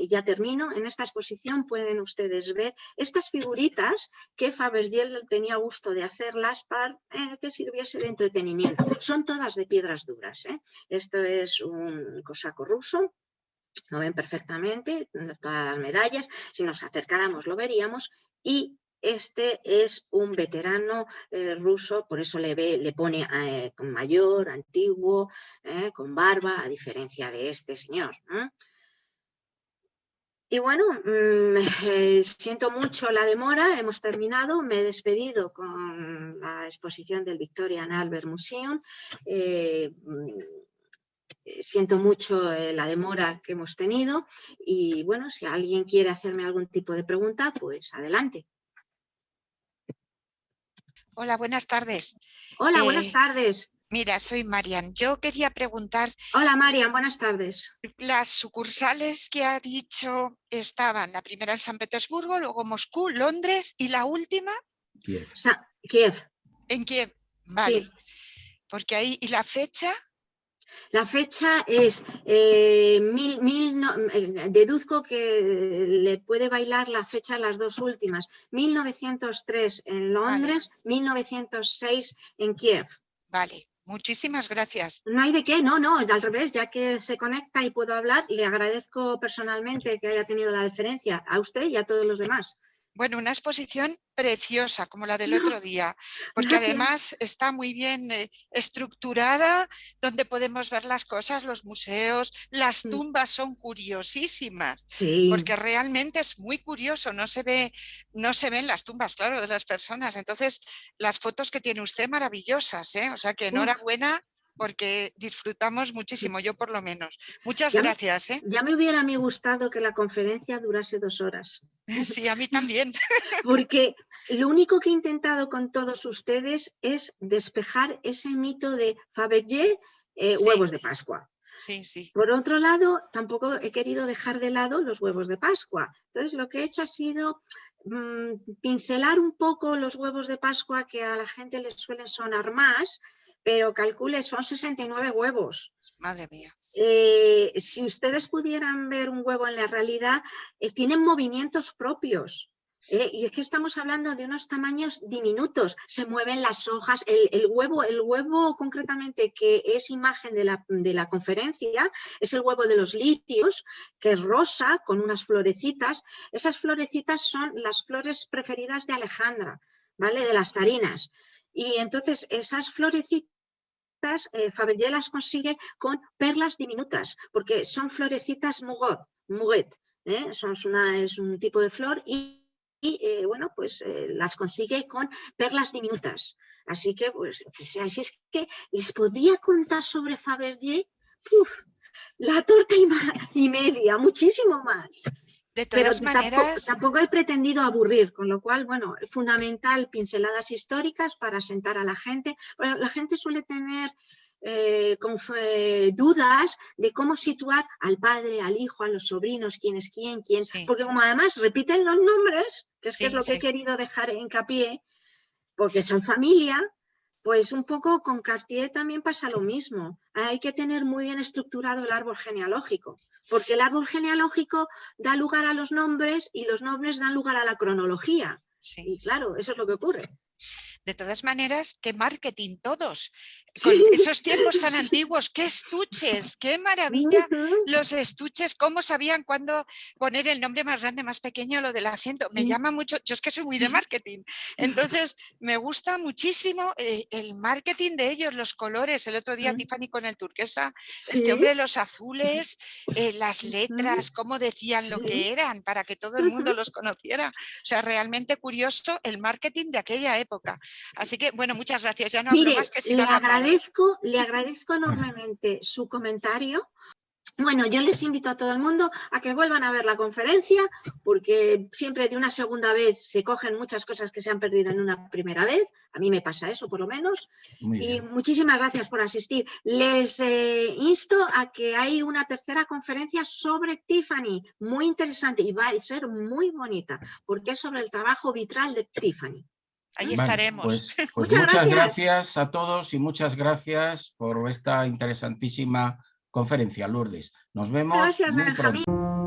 A: ya termino, en esta exposición pueden ustedes ver estas figuritas que Fabergé tenía gusto de hacerlas para que sirviese de entretenimiento. Son todas de piedras duras. Esto es un cosaco ruso. Lo ven perfectamente, todas las medallas. Si nos acercáramos lo veríamos. Y este es un veterano ruso, por eso le pone mayor, antiguo, con barba, a diferencia de este señor. Y bueno, siento mucho la demora, hemos terminado, me he despedido con la exposición del Victoria and Albert Museum. Siento mucho la demora que hemos tenido y bueno, si alguien quiere hacerme algún tipo de pregunta, pues adelante.
B: Hola, buenas tardes.
A: Hola, buenas tardes.
B: Mira, soy Marian. Yo quería preguntar...
A: Hola, Marian, buenas tardes.
B: Las sucursales que ha dicho estaban, la primera en San Petersburgo, luego Moscú, Londres y la última...
C: Kiev.
A: Kiev.
B: En Kiev, vale.
A: Sí.
B: Porque ahí, ¿y la fecha?
A: La fecha es, deduzco que le puede bailar la fecha a las dos últimas, 1903 en Londres, vale. 1906 en Kiev.
B: Vale, muchísimas gracias.
A: No hay de qué, no, al revés, ya que se conecta y puedo hablar, le agradezco personalmente que haya tenido la deferencia a usted y a todos los demás.
B: Bueno, una exposición preciosa, como la del otro día, porque gracias. Además está muy bien estructurada, donde podemos ver las cosas, los museos, las tumbas son curiosísimas,
A: sí.
B: Porque realmente es muy curioso, no se ven las tumbas, claro, de las personas. Entonces, las fotos que tiene usted maravillosas, o sea que enhorabuena. Porque disfrutamos muchísimo, yo por lo menos. Muchas gracias.
A: Ya me hubiera gustado que la conferencia durase 2 horas.
B: Sí, a mí también.
A: Porque lo único que he intentado con todos ustedes es despejar ese mito de Fabergé, huevos de Pascua.
B: Sí, sí.
A: Por otro lado, tampoco he querido dejar de lado los huevos de Pascua. Entonces, lo que he hecho ha sido pincelar un poco los huevos de Pascua, que a la gente les suelen sonar más, pero calcule, son 69 huevos.
B: Madre mía.
A: Si ustedes pudieran ver un huevo en la realidad, tienen movimientos propios. Y es que estamos hablando de unos tamaños diminutos, se mueven las hojas, el huevo concretamente que es imagen de la conferencia es el huevo de los litios, que es rosa con unas florecitas. Esas florecitas son las flores preferidas de Alejandra, ¿vale? De las tarinas. Y entonces esas florecitas Fabergé las consigue con perlas diminutas, porque son florecitas muguet, es un tipo de flor bueno, pues las consigue con perlas diminutas. Así que, pues, así es que les podía contar sobre Fabergé, la torta y media, muchísimo más.
B: De
A: Pero
B: todas maneras,
A: tampoco he pretendido aburrir, con lo cual, bueno, es fundamental pinceladas históricas para sentar a la gente. Bueno, la gente suele tener dudas de cómo situar al padre, al hijo, a los sobrinos, quién es quién,
B: sí,
A: porque como además repiten los nombres, que es lo que
B: sí.
A: he querido dejar hincapié, porque son familia, pues un poco con Cartier también pasa lo mismo. Hay que tener muy bien estructurado el árbol genealógico, porque el árbol genealógico da lugar a los nombres y los nombres dan lugar a la cronología.
B: Sí.
A: Y claro, eso es lo que ocurre.
B: De todas maneras, qué marketing todos,
A: Sí.
B: con esos tiempos tan antiguos, qué estuches, qué maravilla los estuches, cómo sabían cuándo poner el nombre más grande, más pequeño, lo del acento. Me llama mucho, yo es que soy muy de marketing, entonces me gusta muchísimo el marketing de ellos, los colores. El otro día Tiffany con el turquesa, este hombre los azules, las letras, cómo decían lo que eran para que todo el mundo los conociera. O sea, realmente curioso el marketing de aquella época. Así que, bueno, muchas gracias. Ya no hablo más, que si no
A: le agradezco enormemente su comentario. Bueno, yo les invito a todo el mundo a que vuelvan a ver la conferencia, porque siempre de una segunda vez se cogen muchas cosas que se han perdido en una primera vez. A mí me pasa eso, por lo menos. Y muchísimas gracias por asistir. Les insto a que hay una tercera conferencia sobre Tiffany, muy interesante y va a ser muy bonita, porque es sobre el trabajo vitral de Tiffany.
B: Ahí estaremos.
C: Pues muchas gracias a todos y muchas gracias por esta interesantísima conferencia, Lourdes. Nos vemos muy pronto.